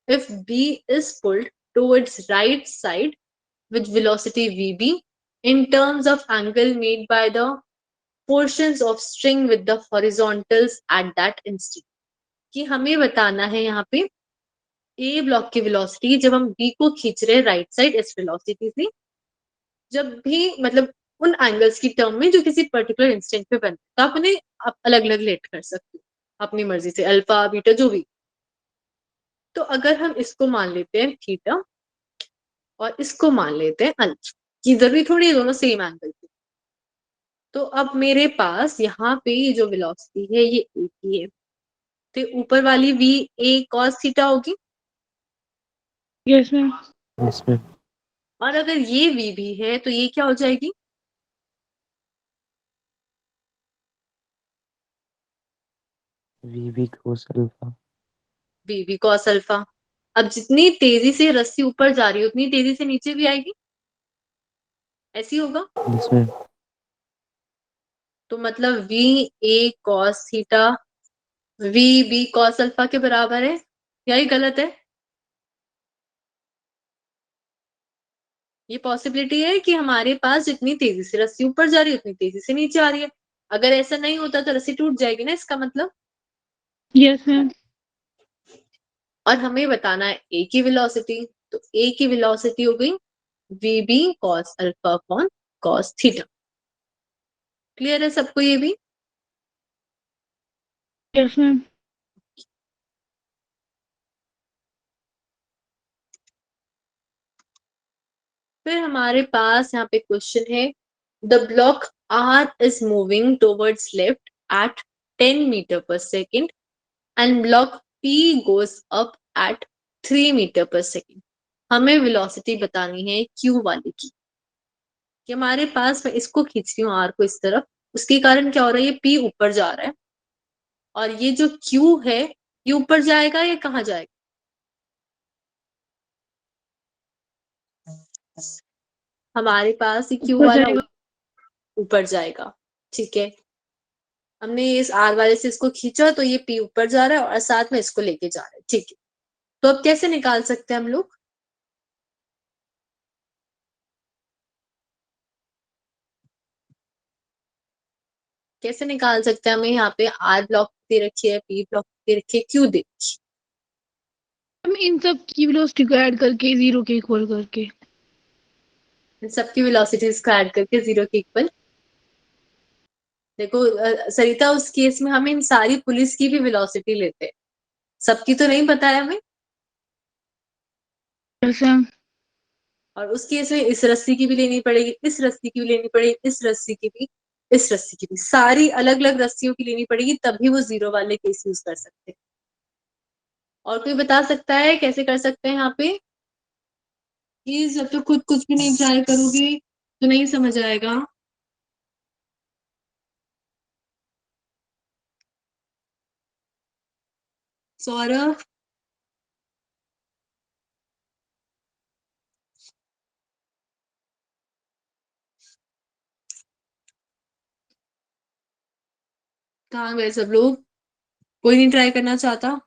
if B is pulled towards right side with velocity VB in terms of angle made by the portions of string with the horizontals at that instant। कि हमें बताना है यहाँ पे A block की velocity जब हम B को खींच रहे हैं राइट साइड इस वेलोसिटी से, जब भी मतलब उन एंगल्स की टर्म में जो किसी पर्टिकुलर इंस्टेंट पे बनते हैं, तो आप उन्हें आप अलग अलग लेट कर सकते हो अपनी मर्जी से, अल्फा बीटा जो भी। तो अगर हम इसको मान लेते हैं थीटा और इसको मान लेते हैं अल्फा, कि जरूरी थोड़ी है दोनों सेम एंगल पे। तो अब मेरे पास यहाँ पे ये जो वेलोसिटी है ये ए की है, तो ऊपर वाली वी ए कॉस थीटा होगी। Yes ma'am. Yes, ma'am. और अगर ये वी भी है तो ये क्या हो जाएगी? VB cos alpha. वी भी कॉस अल्फा। अब जितनी तेजी से रस्सी ऊपर जा रही है उतनी तेजी से नीचे भी आएगी, ऐसी होगा। Yes, ma'am. तो मतलब V A cos theta V B cos alpha के बराबर है, यही गलत है? ये पॉसिबिलिटी है कि हमारे पास जितनी तेजी से रस्सी ऊपर जा रही है उतनी तेजी से नीचे आ रही है। अगर ऐसा नहीं होता तो रस्सी टूट जाएगी ना, इसका मतलब। Yes ma'am. और हमें बताना है ए की वेलोसिटी, तो ए की वेलोसिटी हो गई V B cos alpha upon cos theta. Clear है सबको ये भी? Yes ma'am. फिर हमारे पास यहाँ पे क्वेश्चन है the block R is moving towards left at 10 metre पर second and block P goes up at 3 metre पर सेकेंड। हमें वेलोसिटी बतानी है क्यू वाली की। कि हमारे पास, मैं इसको खींच रही हूँ आर को इस तरफ, उसके कारण क्या हो रहा है, ये पी ऊपर जा रहा है और ये जो क्यू है ये ऊपर जाएगा या कहाँ जाएगा? हमारे पास ये क्यू ऊपर वाला जाएगा। ऊपर जाएगा। ठीक है, हमने इस आर वाले से इसको खींचा तो ये पी ऊपर जा रहा है और साथ में इसको लेके जा रहा है। ठीक है, तो अब कैसे निकाल सकते हैं हम लोग? कैसे निकाल सकते हैं? हमें यहाँ पे आर ब्लॉक दे रखी है, पी ब्लॉक दे रखी है, क्यू दे रखी हम इन सब की वेलोसिटी को ऐड करके जीरो के इक्वल करके। है। इन सबकी वेलोसिटीज को ऐड करके जीरो के इक्वल देखो सरिता, उस केस में हमें इन सारी पुलिस की भी वेलोसिटी लेते हैं, सबकी तो नहीं पता है हमें। Yes ma'am. और उस केस में इस रस्सी की भी लेनी पड़ेगी, इस रस्सी की भी लेनी पड़ेगी, इस रस्सी की भी, इस रस्सी की भी, सारी अलग अलग रस्सियों की लेनी पड़ेगी, तभी वो जीरो वाले केस यूज कर सकते हैं। और कोई बता सकता है कैसे कर सकते हैं यहाँ पे? प्लीज, जब तक खुद कुछ भी नहीं ट्राई करोगे तो नहीं समझ आएगा। सौरभ, कहाँ गए सब लोग? कोई नहीं ट्राई करना चाहता?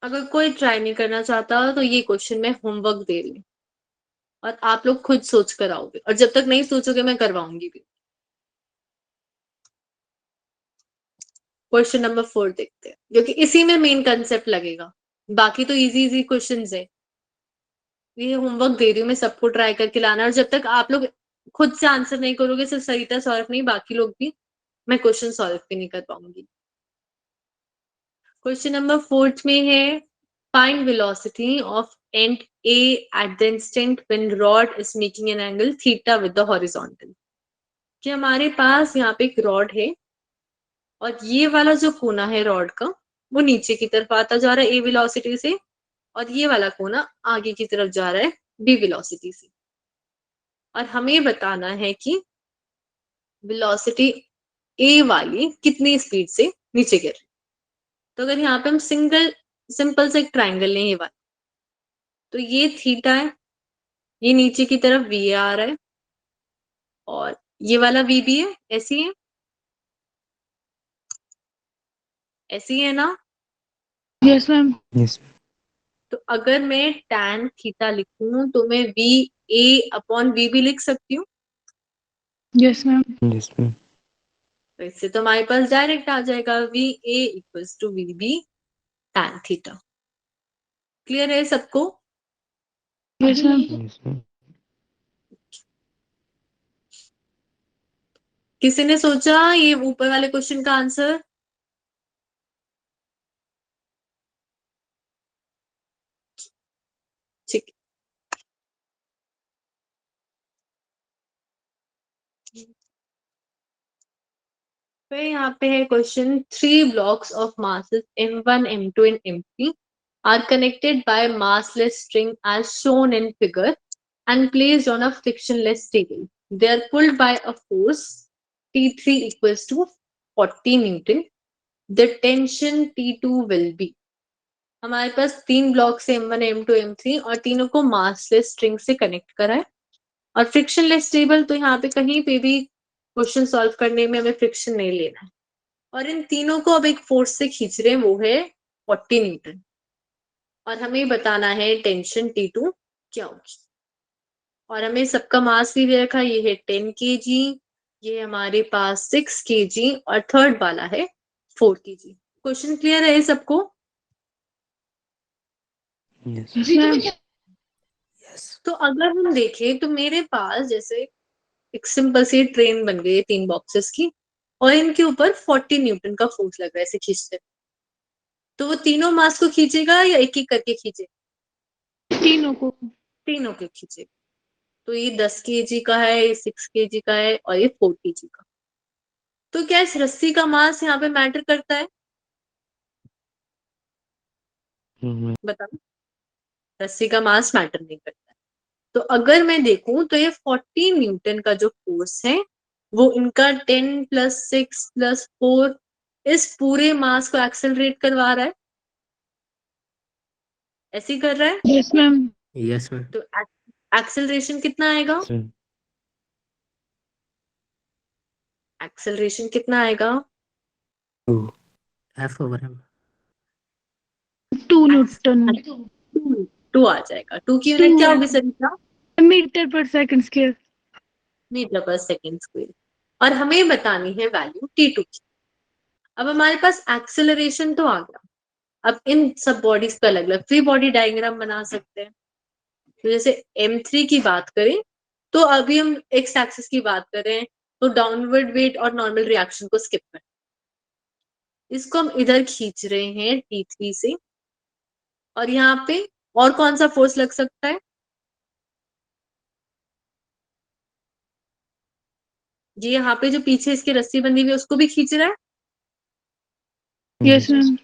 अगर कोई ट्राई नहीं करना चाहता तो ये क्वेश्चन मैं होमवर्क दे रही हूँ, और आप लोग खुद सोच कर आओगे, और जब तक नहीं सोचोगे मैं करवाऊंगी भी। क्वेश्चन नंबर 4 देखते हैं, क्योंकि इसी में मेन कंसेप्ट लगेगा, बाकी तो इजी इजी क्वेश्चन है। ये होमवर्क दे रही हूँ मैं, सबको ट्राई करके लाना, और जब तक आप लोग खुद से आंसर नहीं करोगे, सिर्फ सरिता सौरभ नहीं, बाकी लोग भी, मैं क्वेश्चन सॉल्व भी नहीं कर पाऊंगी। क्वेश्चन नंबर 4 में है, find velocity of and A at the instant when rod is making an angle theta with the horizontal. कि हमारे पास यहाँ पे एक रॉड है, और ये वाला जो कोना है रॉड का, वो नीचे की तरफ आता जा रहा है ए वेलोसिटी से, और ये वाला कोना आगे की तरफ जा रहा है बी वेलोसिटी से। और हमें बताना है कि वेलोसिटी ए वाली कितनी स्पीड से नीचे गिर रही है। तो अगर यहाँ पे हम सिंपल से एक ट्राइंगल लें, ये वाला, तो ये थीटा है, ये नीचे की तरफ वी आ रहा है, और ये वाला वी भी है, ऐसी है, ऐसी है ना? Yes ma'am. Yes. तो अगर मैं tan थीटा लिखूं तो मैं वी ए अपॉन वी भी लिख सकती हूँ। Yes ma'am. Yes, ma'am. तो इससे तो हमारे पास डायरेक्ट आ जाएगा V A equals to V B tan theta. Clear है सबको? Yes ma'am. Yes, ma'am. किसी ने सोचा ये ऊपर वाले क्वेश्चन का आंसर? ठीक। फिर यहाँ पे है question, 3 blocks of masses m1 m2 and m3 are connected by massless string as shown in figure and placed on a frictionless table. They are pulled by a force T3 equals to 40 Newton. The tension T2 will be। हमारे पास 3 blocks है m1 m2 m3, और तीनों को massless string से connect करा है, और frictionless table, तो यहाँ पे कहीं पे भी क्वेश्चन सॉल्व करने में हमें फ्रिक्शन नहीं लेना है। और इन तीनों को अब एक फोर्स से खींच रहे हैं, वो है 40 न्यूटन, और हमें बताना है टेंशन T2 क्या होगी। और हमें सबका मास भी दे रखा है, ये है 10 kg, ये हमारे पास 6 kg, और थर्ड वाला है 4 kg। क्वेश्चन क्लियर है सबको? Yes. Yes ma'am. तो अगर हम देखें तो मेरे पास जैसे एक सिंपल सी ट्रेन बन गई है 3 बॉक्सेस की, और इनके ऊपर 40 न्यूटन का फोर्स लग रहा है ऐसे खींचते, तो वो तीनों मास को खींचेगा या एक एक करके खींचेगा? तीनों को। तीनों के खींचेगा। तो ये 10 kg का है, ये 6 kg का है, और ये 4 kg का। तो क्या इस रस्सी का मास यहाँ पे मैटर करता है? Mm, बताओ। रस्सी का मास मैटर नहीं करता है। तो अगर मैं देखूं तो ये 40 न्यूटन का जो फोर्स है, वो इनका 10 प्लस 6 प्लस 4 इस पूरे मास को एक्सेलरेट करवा रहा है, ऐसे ही कर रहा है। Yes ma'am. Yes ma'am. तो एक्सेलरेशन कितना आएगा? yes, ma'am. एक्सेलरेशन कितना आएगा? Two. F over M. 2 newton. 2 आ जाएगा। 2 की यूनिट क्या होगी सरिता? मीटर पर सेकंड स्क्वायर। मीटर पर सेकेंड स्क्वायर। और हमें बतानी है वैल्यू T2 की। अब हमारे पास एक्सेलरेशन तो आ गया। अब इन सब बॉडीज का अलग अलग फ्री बॉडी डायग्राम बना सकते हैं। तो जैसे M3 की बात करें तो अभी हम एक्स एक्सिस की बात कर रहे हैं, तो डाउनवर्ड वेट और नॉर्मल रिएक्शन को स्किप करें। इसको हम इधर खींच रहे हैं T3 से, और यहाँ पे और कौन सा फोर्स लग सकता है? ये यहाँ पे जो पीछे इसकी रस्सी बंधी हुई है उसको भी खींच रहा है, यस मैम।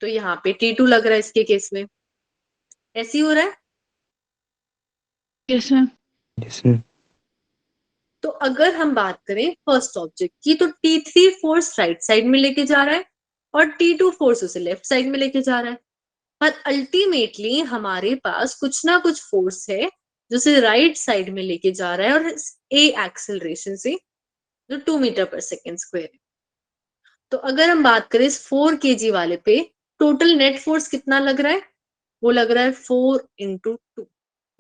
तो यहाँ पे T2 लग रहा है इसके केस में। ऐसे ही हो रहा है। Yes ma'am. Yes, ma'am. तो अगर हम बात करें फर्स्ट ऑब्जेक्ट की, तो T3 फोर्स राइट साइड में लेके जा रहा है और T2 फोर्स उसे लेफ्ट साइड में लेके जा रहा है। पर अल्टीमेटली हमारे पास कुछ ना कुछ फोर्स है जो उसे राइट साइड में लेके जा रहा है, और ए एक्सेलरेशन से, जो 2 मीटर पर सेकेंड स्क्वायर है। तो अगर हम बात करें इस 4 kg वाले पे, टोटल नेट फोर्स कितना लग रहा है? वो लग रहा है 4 इंटू 2,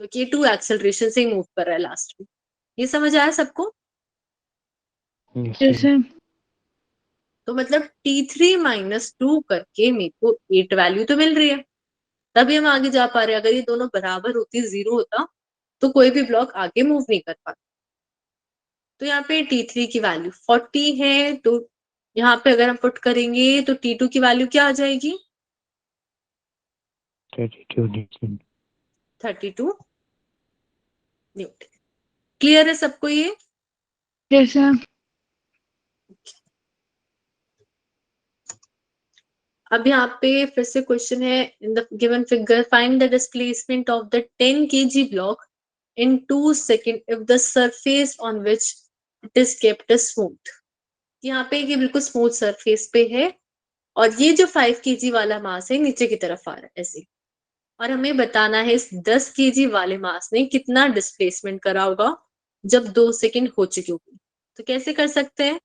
क्योंकि ये 2 एक्सेलरेशन से ही मूव कर रहा है लास्ट में। ये समझ आया सबको? Yes, yes ma'am. मैम। तो मतलब T3 माइनस 2 करके मेरे को 8 वैल्यू तो मिल रही है, तभी हम आगे जा पा रहे हैं। अगर ये दोनों बराबर होती, 0 होता, तो कोई भी ब्लॉक आगे मूव नहीं कर पाता। तो यहाँ पे T3 की वैल्यू 40 है, तो यहाँ पे अगर हम पुट करेंगे तो T2 की वैल्यू क्या आ जाएगी? 32 Newton. 32 न्यूटन। क्लियर है सबको ये? Yes ma'am. अब यहाँ पे फिर से क्वेश्चन है, in the given figure find the displacement of the 10 kg block in 2 second if the surface on which it is kept smooth. यहाँ पे ये बिल्कुल स्मूथ सरफेस पे है, और ये जो 5 kg वाला मास है नीचे की तरफ आ रहा है ऐसे, और हमें बताना है इस 10 kg वाले मास ने कितना डिस्प्लेसमेंट करा होगा जब 2 सेकेंड हो चुकी होगी। तो कैसे कर सकते हैं?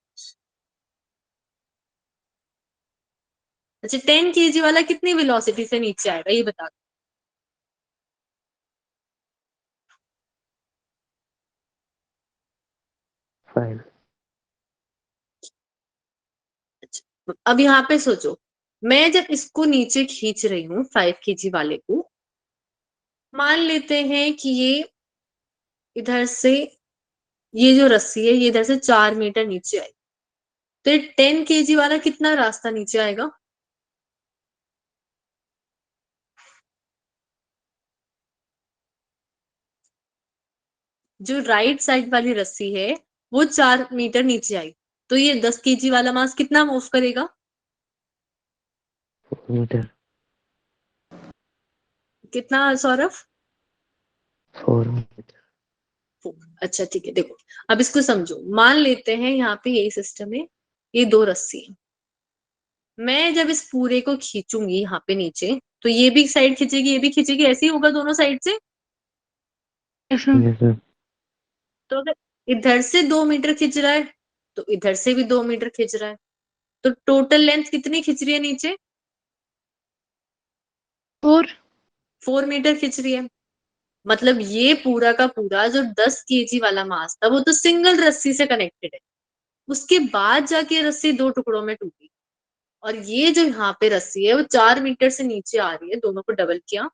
अच्छा, 10 kg वाला कितनी वेलोसिटी से नीचे आएगा ये बता दो। 5. अब यहाँ पे सोचो, मैं जब इसको नीचे खींच रही हूँ 5 kg वाले को, मान लेते हैं कि ये इधर से, ये जो रस्सी है ये इधर से 4 मीटर नीचे आई, तो ये 10 kg वाला कितना रास्ता नीचे आएगा? जो राइट साइड वाली रस्सी है वो 4 मीटर नीचे आई, तो ये 10 kg वाला मास कितना मूव करेगा? 4 meter. कितना सौरभ? 4 meter. अच्छा ठीक है, देखो अब इसको समझो। मान लेते हैं यहाँ पे यही सिस्टम है, ये 2 रस्सी है। मैं जब इस पूरे को खींचूंगी यहाँ पे नीचे, तो ये भी साइड खींचेगी, ये भी खींचेगी, ऐसे ही होगा दोनों साइड से। Yes ma'am. Yes, ma'am. तो अगर इधर से 2 मीटर खींच रहा है तो इधर से भी 2 मीटर खींच रहा है, तो टोटल लेंथ कितनी खींच रही है नीचे? 4। 4 मीटर खींच रही है। मतलब ये पूरा का पूरा जो 10 kg वाला मास था वो तो सिंगल रस्सी से कनेक्टेड है, उसके बाद जाके रस्सी 2 टुकड़ों में टूटी, और ये जो यहाँ पे रस्सी है वो 4 मीटर से नीचे आ रही है, दोनों को डबल किया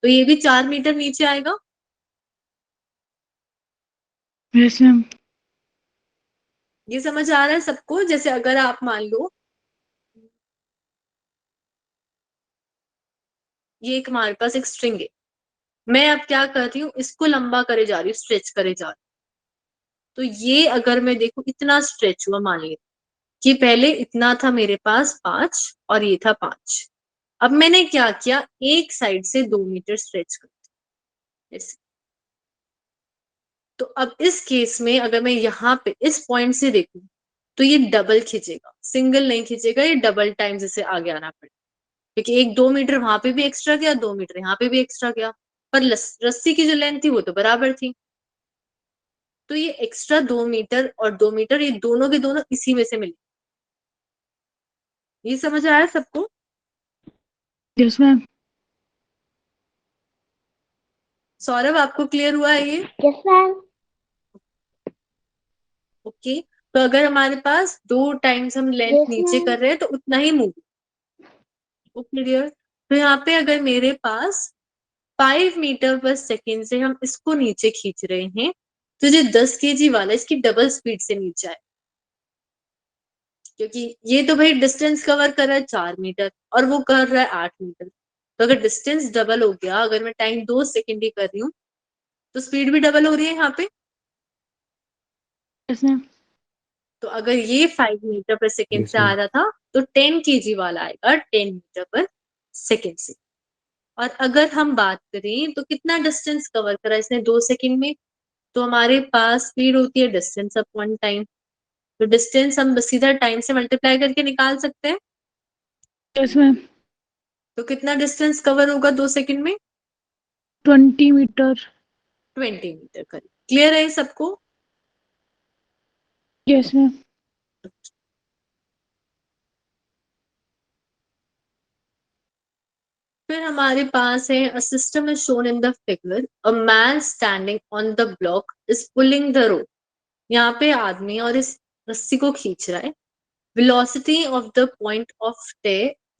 तो ये भी 4 मीटर नीचे आएगा। Yes ma'am. ये समझ आ रहा है सबको? जैसे अगर आप मान लो ये एक हमारे पास एक स्ट्रिंग है, मैं अब क्या कर रही हूँ, इसको लंबा करे जा रही हूँ, स्ट्रेच करे जा रही हूँ। तो ये अगर मैं देखूं इतना स्ट्रेच हुआ, मान लीजिए कि पहले इतना था मेरे पास 5 और ये था 5। अब मैंने क्या किया, एक साइड से 2 मीटर स्ट्रेच कर दिया ऐसे। तो अब इस केस में अगर मैं यहाँ पे इस पॉइंट से देखूं तो ये डबल खींचेगा, सिंगल नहीं खींचेगा, ये डबल टाइम जैसे आगे आना पड़ेगा, क्योंकि 1-2 मीटर वहां पे भी एक्स्ट्रा गया, 2 मीटर यहाँ पे भी एक्स्ट्रा गया, पर रस्सी की जो लेंथ थी वो तो बराबर थी। तो ये एक्स्ट्रा 2 मीटर और 2 मीटर ये दोनों के दोनों इसी में से मिले। ये समझ आया सबको? Yes ma'am. सौरभ आपको क्लियर हुआ है ये? Yes ma'am. ओके। तो अगर हमारे पास 2 टाइम्स हम लेंथ Yes, नीचे ma'am. कर रहे हैं तो उतना ही मूव। क्लियर। तो यहाँ पे अगर मेरे पास 5 मीटर पर सेकेंड से हम इसको नीचे खींच रहे हैं तो जो 10 केजी वाला इसकी डबल स्पीड से नीचे आए, क्योंकि ये तो भाई डिस्टेंस कवर कर रहा है 4 मीटर और वो कर रहा है 8 मीटर। तो अगर डिस्टेंस डबल हो गया, अगर मैं टाइम 2 सेकेंड ही कर रही हूँ तो स्पीड भी डबल हो रही है यहाँ पे। Yes, ma'am. तो अगर ये 5 मीटर पर सेकेंड Yes, से आ ma'am. रहा था तो 10 केजी वाला आएगा 10 मीटर पर सेकेंड से। और अगर हम बात करें तो कितना डिस्टेंस कवर करा इसने 2 सेकेंड में, तो हमारे पास स्पीड होती है डिस्टेंस अपॉन टाइम। तो डिस्टेंस हम सीधा टाइम से मल्टीप्लाई करके निकाल सकते हैं। Yes, ma'am. तो कितना डिस्टेंस कवर होगा 2 सेकेंड में? 20 meter. 20 मीटर करीब। क्लियर है सबको? Yes, ma'am. फिर हमारे पास है a system is shown in the figure, a man standing on the block is pulling the rope. यहाँ पे आदमी और इस रस्सी को खींच रहा है। Velocity of the point of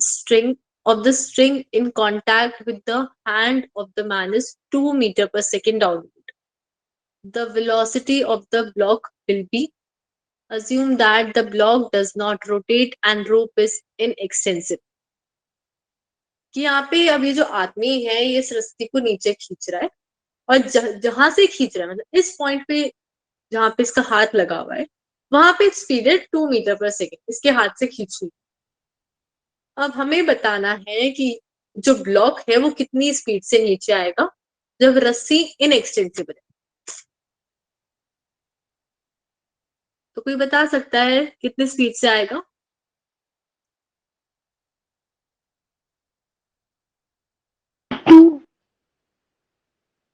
string of the string in contact with the hand of the man is 2 meter per second downward. The velocity of the block will be, assume that the block does not rotate and rope is inextensive. कि यहाँ पे अब ये जो आदमी है ये इस रस्सी को नीचे खींच रहा है और जहां से खींच रहा है मतलब इस पॉइंट पे जहां पे इसका हाथ लगा हुआ है वहां पे स्पीड है 2 मीटर पर सेकेंड इसके हाथ से खींचनी। अब हमें बताना है कि जो ब्लॉक है वो कितनी स्पीड से नीचे आएगा जब रस्सी इनएक्सटेंसिबल है। तो कोई बता सकता है कितनी स्पीड से आएगा? 2.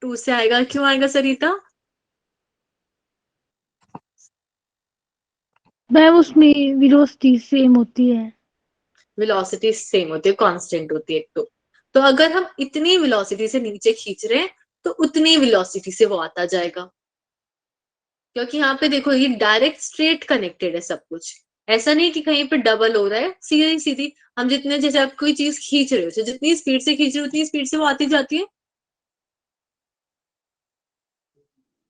2 से आएगा। क्यों आएगा सरिता? मैम उसमें वेलोसिटी सेम होती है. वेलोसिटी सेम होती है, कांस्टेंट होती है एक तो अगर हम इतनी वेलोसिटी से नीचे खींच रहे हैं तो उतनी वेलोसिटी से वो आता जाएगा, क्योंकि यहाँ पे देखो ये डायरेक्ट स्ट्रेट कनेक्टेड है सब कुछ। ऐसा नहीं कि कहीं पे डबल हो रहा है, सीधी सीधी हम जितने जैसे आप कोई चीज खींच रहे हो जितनी स्पीड से खींच रहे हो उतनी स्पीड से वो आती जाती है।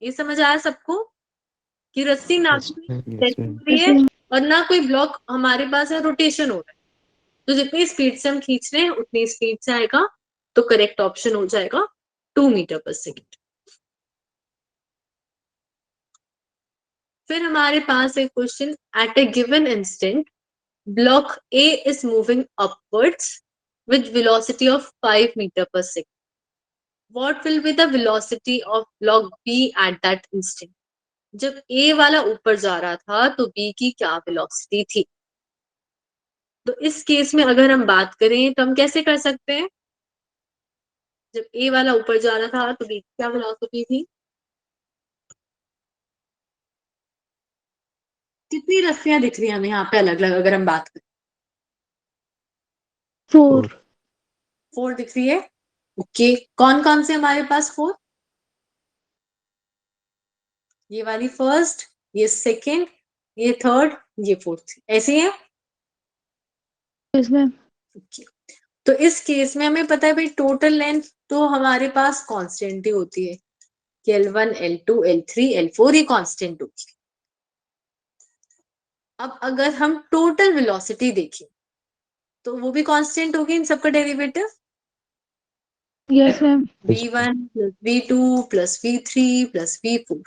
ये समझ आया सबको कि रस्सी ना Yes, कोई ma'am. Yes, stretch हो ma'am. रही Yes, है ma'am. और ना कोई ब्लॉक हमारे पास है रोटेशन हो रहा है। तो जितनी स्पीड से हम खींच रहे हैं उतनी स्पीड से आएगा। तो करेक्ट ऑप्शन हो जाएगा 2 मीटर पर सेकेंड। फिर हमारे पास एक question, at a given instant block A is moving upwards with velocity of 5 meter per second. What will be the velocity of block B at that instant? जब A वाला ऊपर जा रहा था तो B की क्या वेलोसिटी थी? तो इस केस में अगर हम बात करें तो हम कैसे कर सकते हैं? जब A वाला ऊपर जा रहा था तो B की क्या वेलोसिटी थी? कितनी रस्सियां दिख रही है हमें यहाँ पे अलग अलग अगर हम बात करें? 4. 4. 4 दिख रही है। ओके, कौन कौन से हमारे पास 4? ये वाली फर्स्ट, ये सेकेंड, ये थर्ड, ये फोर्थ, ऐसे ही है। Yes, ma'am. Okay. तो इस केस में हमें पता है भाई टोटल लेंथ तो हमारे पास कांस्टेंट ही होती है कि L1, L2, L3, L4 ये कांस्टेंट होगी। अब अगर हम टोटल वेलोसिटी देखें तो वो भी कांस्टेंट होगी इन सबका derivative. Yes, ma'am. Yes, ma'am. v1 plus v2 plus v3 plus v4,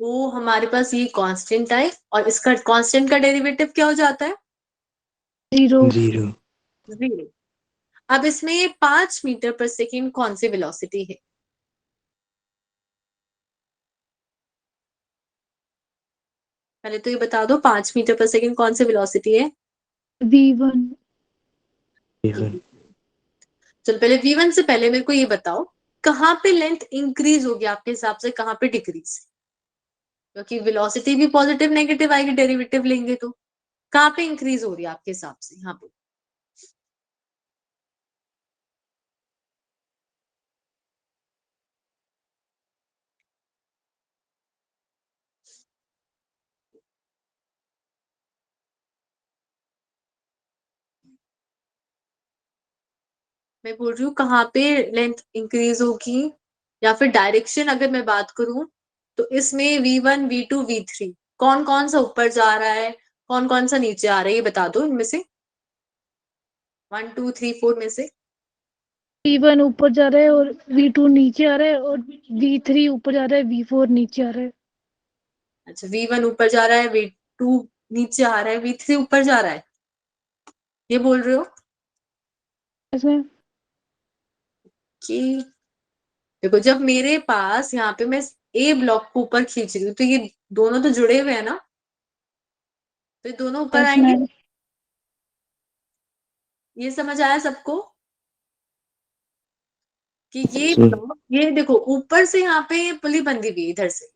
वो हमारे पास ये कांस्टेंट आए और इसका कांस्टेंट का डेरिवेटिव क्या हो जाता है? 0. 0. 0। अब इसमें ये 5 मीटर पर सेकेंड कौन सी वेलोसिटी है? पहले तो ये बता दो 5 मीटर पर सेकेंड कौन सी वेलोसिटी है? V1. 7. चलो पहले v1 से पहले मेरे को ये बताओ कहाँ पे लेंथ इंक्रीज होगी आपके हिसाब से, कहाँ पे डिक्रीज? क्योंकि वेलोसिटी भी पॉजिटिव नेगेटिव आएगी डेरिवेटिव लेंगे तो कहाँ पे इंक्रीज हो रही है आपके हिसाब से यहाँ पे? मैं बोल रही हूँ कहाँ पे लेंथ इंक्रीज होगी, या फिर डायरेक्शन अगर मैं बात करूं तो इसमें V1 V2 V3 कौन कौन सा ऊपर जा रहा है, कौन कौन सा नीचे आ रहा है, ये बता दो इनमें से 1 2 3 4 में से। V1 ऊपर जा रहा है और V2 नीचे आ रहा है और V3 ऊपर जा रहा है, V4 नीचे आ रहा है। अच्छा, V1 ऊपर जा रहा है, V2 नीचे आ रहा है, V3 ऊपर जा रहा है, ये बोल रहे हो इसमें कि देखो जब मेरे पास यहाँ पे मैं ए ब्लॉक को ऊपर खींच रही हूँ तो ये दोनों तो जुड़े हुए हैं ना, तो ये दोनों ऊपर आएंगे। इसमें ये समझ आया सबको कि ये सर ब्लॉक, ये देखो ऊपर से यहाँ पे ये पुली बंधी हुई है इधर से,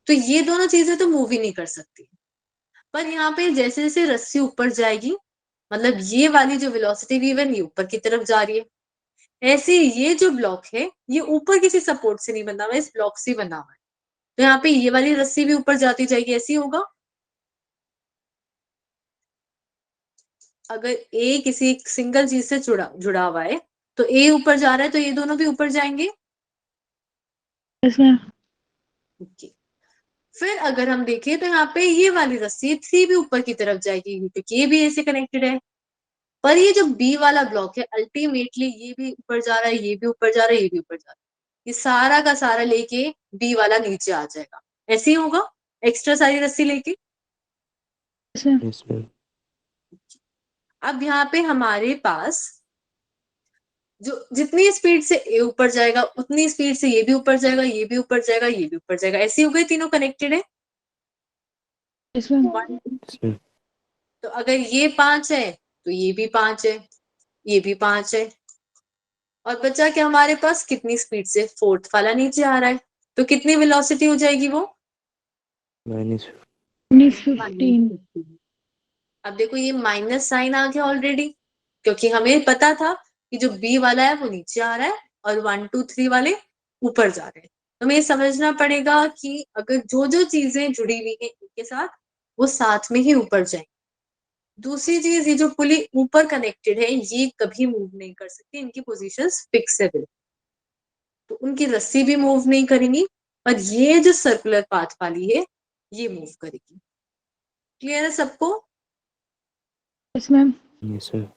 तो ये दोनों चीजें तो मूव ही नहीं कर सकती। पर यहाँ पे जैसे जैसे रस्सी ऊपर जाएगी, मतलब ये वाली जो वेलोसिटी V1 ये ऊपर की तरफ जा रही है, ऐसे ये जो ब्लॉक है ये ऊपर किसी सपोर्ट से नहीं बना हुआ है, इस ब्लॉक से बना हुआ है, तो यहाँ पे ये वाली रस्सी भी ऊपर जाती जाएगी, ऐसे ही होगा। अगर ए किसी एक सिंगल चीज से जुड़ा जुड़ा हुआ है तो ए ऊपर जा रहा है तो ये दोनों भी ऊपर जाएंगे। इसमें ओके। फिर अगर हम देखें तो यहाँ पे ये वाली रस्सी 3 भी ऊपर की तरफ जाएगी क्योंकि ये भी ए से कनेक्टेड है। पर ये जो बी वाला ब्लॉक है अल्टीमेटली ये भी ऊपर जा रहा है, ये भी ऊपर जा रहा है, ये भी ऊपर जा रहा है, ये सारा का सारा लेके बी वाला नीचे आ जाएगा, ऐसे ही होगा एक्स्ट्रा सारी रस्सी लेके। इसमें यस मैम। अब यहाँ पे हमारे पास जो जितनी स्पीड से ए ऊपर जाएगा उतनी स्पीड से ये भी ऊपर जाएगा, ये भी ऊपर जाएगा, ये भी ऊपर जाएगा, ऐसे ही हो गए, तीनों कनेक्टेड है। इसमें यस मैम। तो अगर ये 5 है तो ये भी 5 है, ये भी 5 है, और बचा क्या हमारे पास, कितनी स्पीड से फोर्थ वाला नीचे आ रहा है, तो कितनी वेलोसिटी हो जाएगी वो माइनस 15। -15। अब देखो ये माइनस साइन आ गया ऑलरेडी, क्योंकि हमें पता था कि जो बी वाला है वो नीचे आ रहा है और 1 2 3 वाले ऊपर जा रहे हैं। तो हमें ये समझना पड़ेगा कि अगर जो जो चीजें जुड़ी हुई है इनके साथ वो साथ में ही ऊपर जाए। दूसरी चीज, ये जो पुली ऊपर कनेक्टेड है ये कभी मूव नहीं कर सकती, इनकी पोजीशंस फिक्स है बिल्कुल, तो उनकी रस्सी भी मूव नहीं करेंगी, और ये जो सर्कुलर पाथ वाली है ये मूव करेगी। क्लियर है सबको? इसमें यस सर।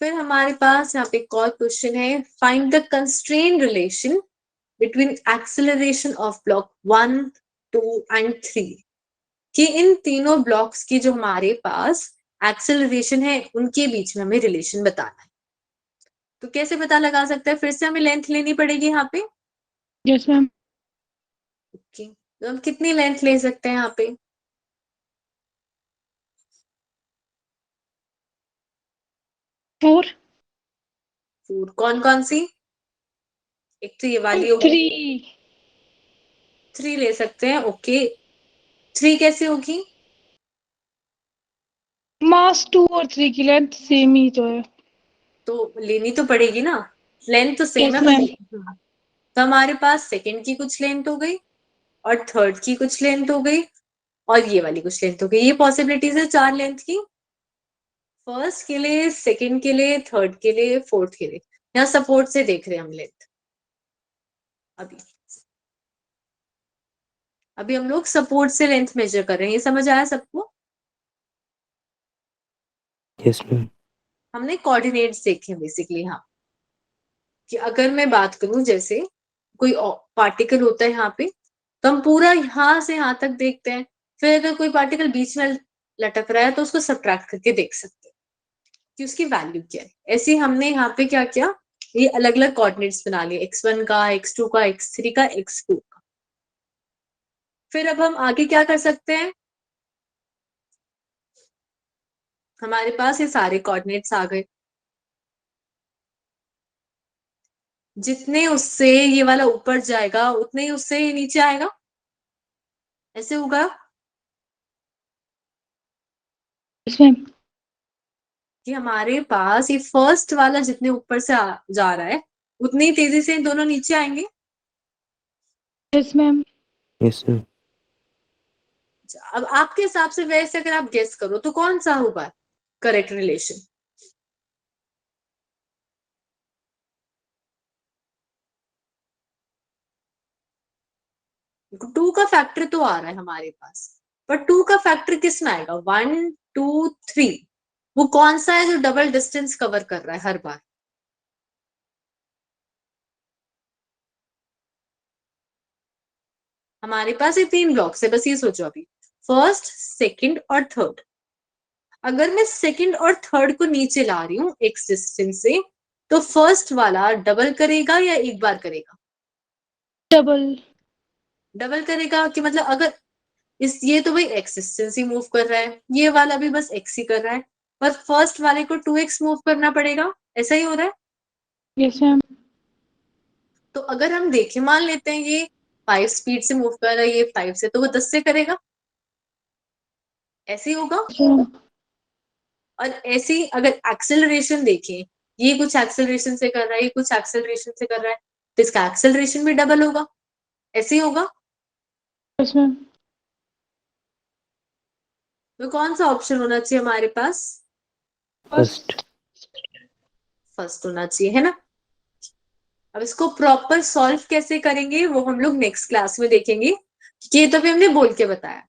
फिर हमारे पास यहाँ पे एक और क्वेश्चन है, find the constraint relation between acceleration of block 1 2 and 3, कि इन तीनों ब्लॉक्स की जो हमारे पास एक्सेलरेशन है उनके बीच में हमें रिलेशन बताना है। तो कैसे पता लगा सकते हैं, फिर से हमें लेंथ लेनी पड़ेगी यहाँ पे। यस मैम ओके, तो हम कितनी लेंथ ले सकते हैं यहाँ पे? 4 4, कौन कौन सी? एक तो ये वाली होगी, 3 3 ले सकते हैं। ओके, 3 कैसे होगी? मास 2 और 3 की लेंथ सेम ही तो है। तो लेनी तो पड़ेगी ना, लेंथ तो सेम यस है मैम तो हमारे पास सेकंड की कुछ लेंथ हो गई और थर्ड की कुछ लेंथ हो गई और ये वाली कुछ लेंथ हो गई, ये पॉसिबिलिटीज है 4 लेंथ की। फर्स्ट के लिए, सेकंड के लिए, थर्ड के लिए, फोर्थ के लिए। यहाँ सपोर्ट से देख रहे हैं हम लेंथ। अभी अभी हम लोग सपोर्ट से लेंथ मेजर कर रहे हैं, ये समझ आया सबको? Yes ma'am. हमने कोऑर्डिनेट्स देखे बेसिकली यहाँ, कि अगर मैं बात करूं जैसे कोई पार्टिकल होता है यहाँ पे, तो हम पूरा यहाँ से यहाँ तक देखते हैं, फिर अगर कोई पार्टिकल बीच में लटक रहा है तो उसको सब्ट्रैक्ट करके देख सकते हैं कि उसकी वैल्यू क्या है। ऐसे ही हमने यहाँ पे क्या किया, ये अलग अलग कोऑर्डिनेट्स बना लिए, x1 का, x2 का, x3 का, x4 का। फिर अब हम आगे क्या कर सकते हैं, हमारे पास ये सारे कोऑर्डिनेट्स आ गए, जितने उससे ये वाला ऊपर जाएगा उतने ही उससे ये नीचे आएगा, ऐसे होगा यस मैम कि हमारे पास ये फर्स्ट वाला जितने ऊपर से जा रहा है उतनी तेजी से इन दोनों नीचे आएंगे। Yes ma'am yes sir. अब आपके हिसाब से वैसे अगर आप गेस करो तो कौन सा होगा? Correct relation? टू का फैक्टर तो आ रहा है हमारे पास, पर टू का फैक्टर किस में आएगा? 1 2 3, वो कौन सा है जो डबल डिस्टेंस कवर कर रहा है हर बार? हमारे पास ये 3 ब्लॉक्स है, बस ये सोचो अभी, फर्स्ट, सेकंड और थर्ड। अगर मैं सेकंड और थर्ड को नीचे ला रही हूँ एक्स डिस्टेंस से, तो फर्स्ट वाला डबल करेगा या एक बार करेगा? डबल। डबल करेगा कि मतलब अगर ये तो भाई एक्स डिस्टेंस ही मूव कर रहा है, ये वाला भी बस एक्स ही कर रहा है, पर फर्स्ट वाले को 2x मूव करना पड़ेगा, ऐसा ही हो रहा है। Yes ma'am. तो अगर हम देखें, मान लेते हैं ये 5 स्पीड से मूव कर रहा है, ये 5 से, तो वो 10 से करेगा, ऐसे ही होगा। और ऐसे ही अगर एक्सेलरेशन देखें, ये कुछ एक्सेलरेशन से कर रहा है, ये कुछ एक्सेलरेशन से कर रहा है, तो इसका एक्सेलरेशन भी डबल होगा, ऐसे ही होगा। Yes ma'am. तो कौन सा ऑप्शन होना चाहिए हमारे पास? फर्स्ट। फर्स्ट होना चाहिए, है ना? अब इसको प्रॉपर सॉल्व कैसे करेंगे वो हम लोग नेक्स्ट क्लास में देखेंगे, कि ये तो भी हमने बोल के बताया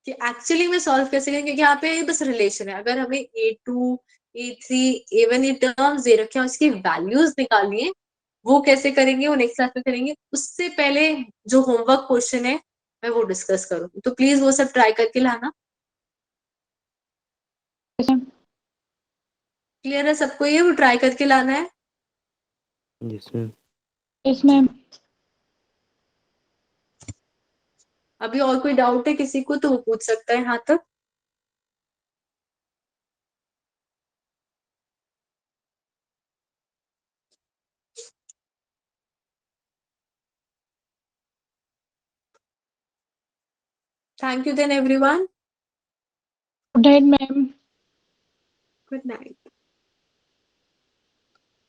कि एक्चुअली में सॉल्व कैसे करेंगे, क्योंकि यहाँ पे बस रिलेशन है। अगर हमें A2 A3 A1 ये टर्म्स दे रखे हैं, उसकी वैल्यूज निकालनी है, वो कैसे करेंगे वो नेक्स्ट क्लास में करेंगे। उससे पहले जो होमवर्क क्वेश्चन है मैं वो डिस्कस करूंगी, तो प्लीज वो सब ट्राई करके लाना। Yes ma'am. क्लियर है सबको? ये वो ट्राई करके लाना है। Yes ma'am. Yes ma'am. अभी और कोई डाउट है किसी को तो वो पूछ सकता है, यहाँ तक। Thank you then everyone. Good night ma'am. Good night.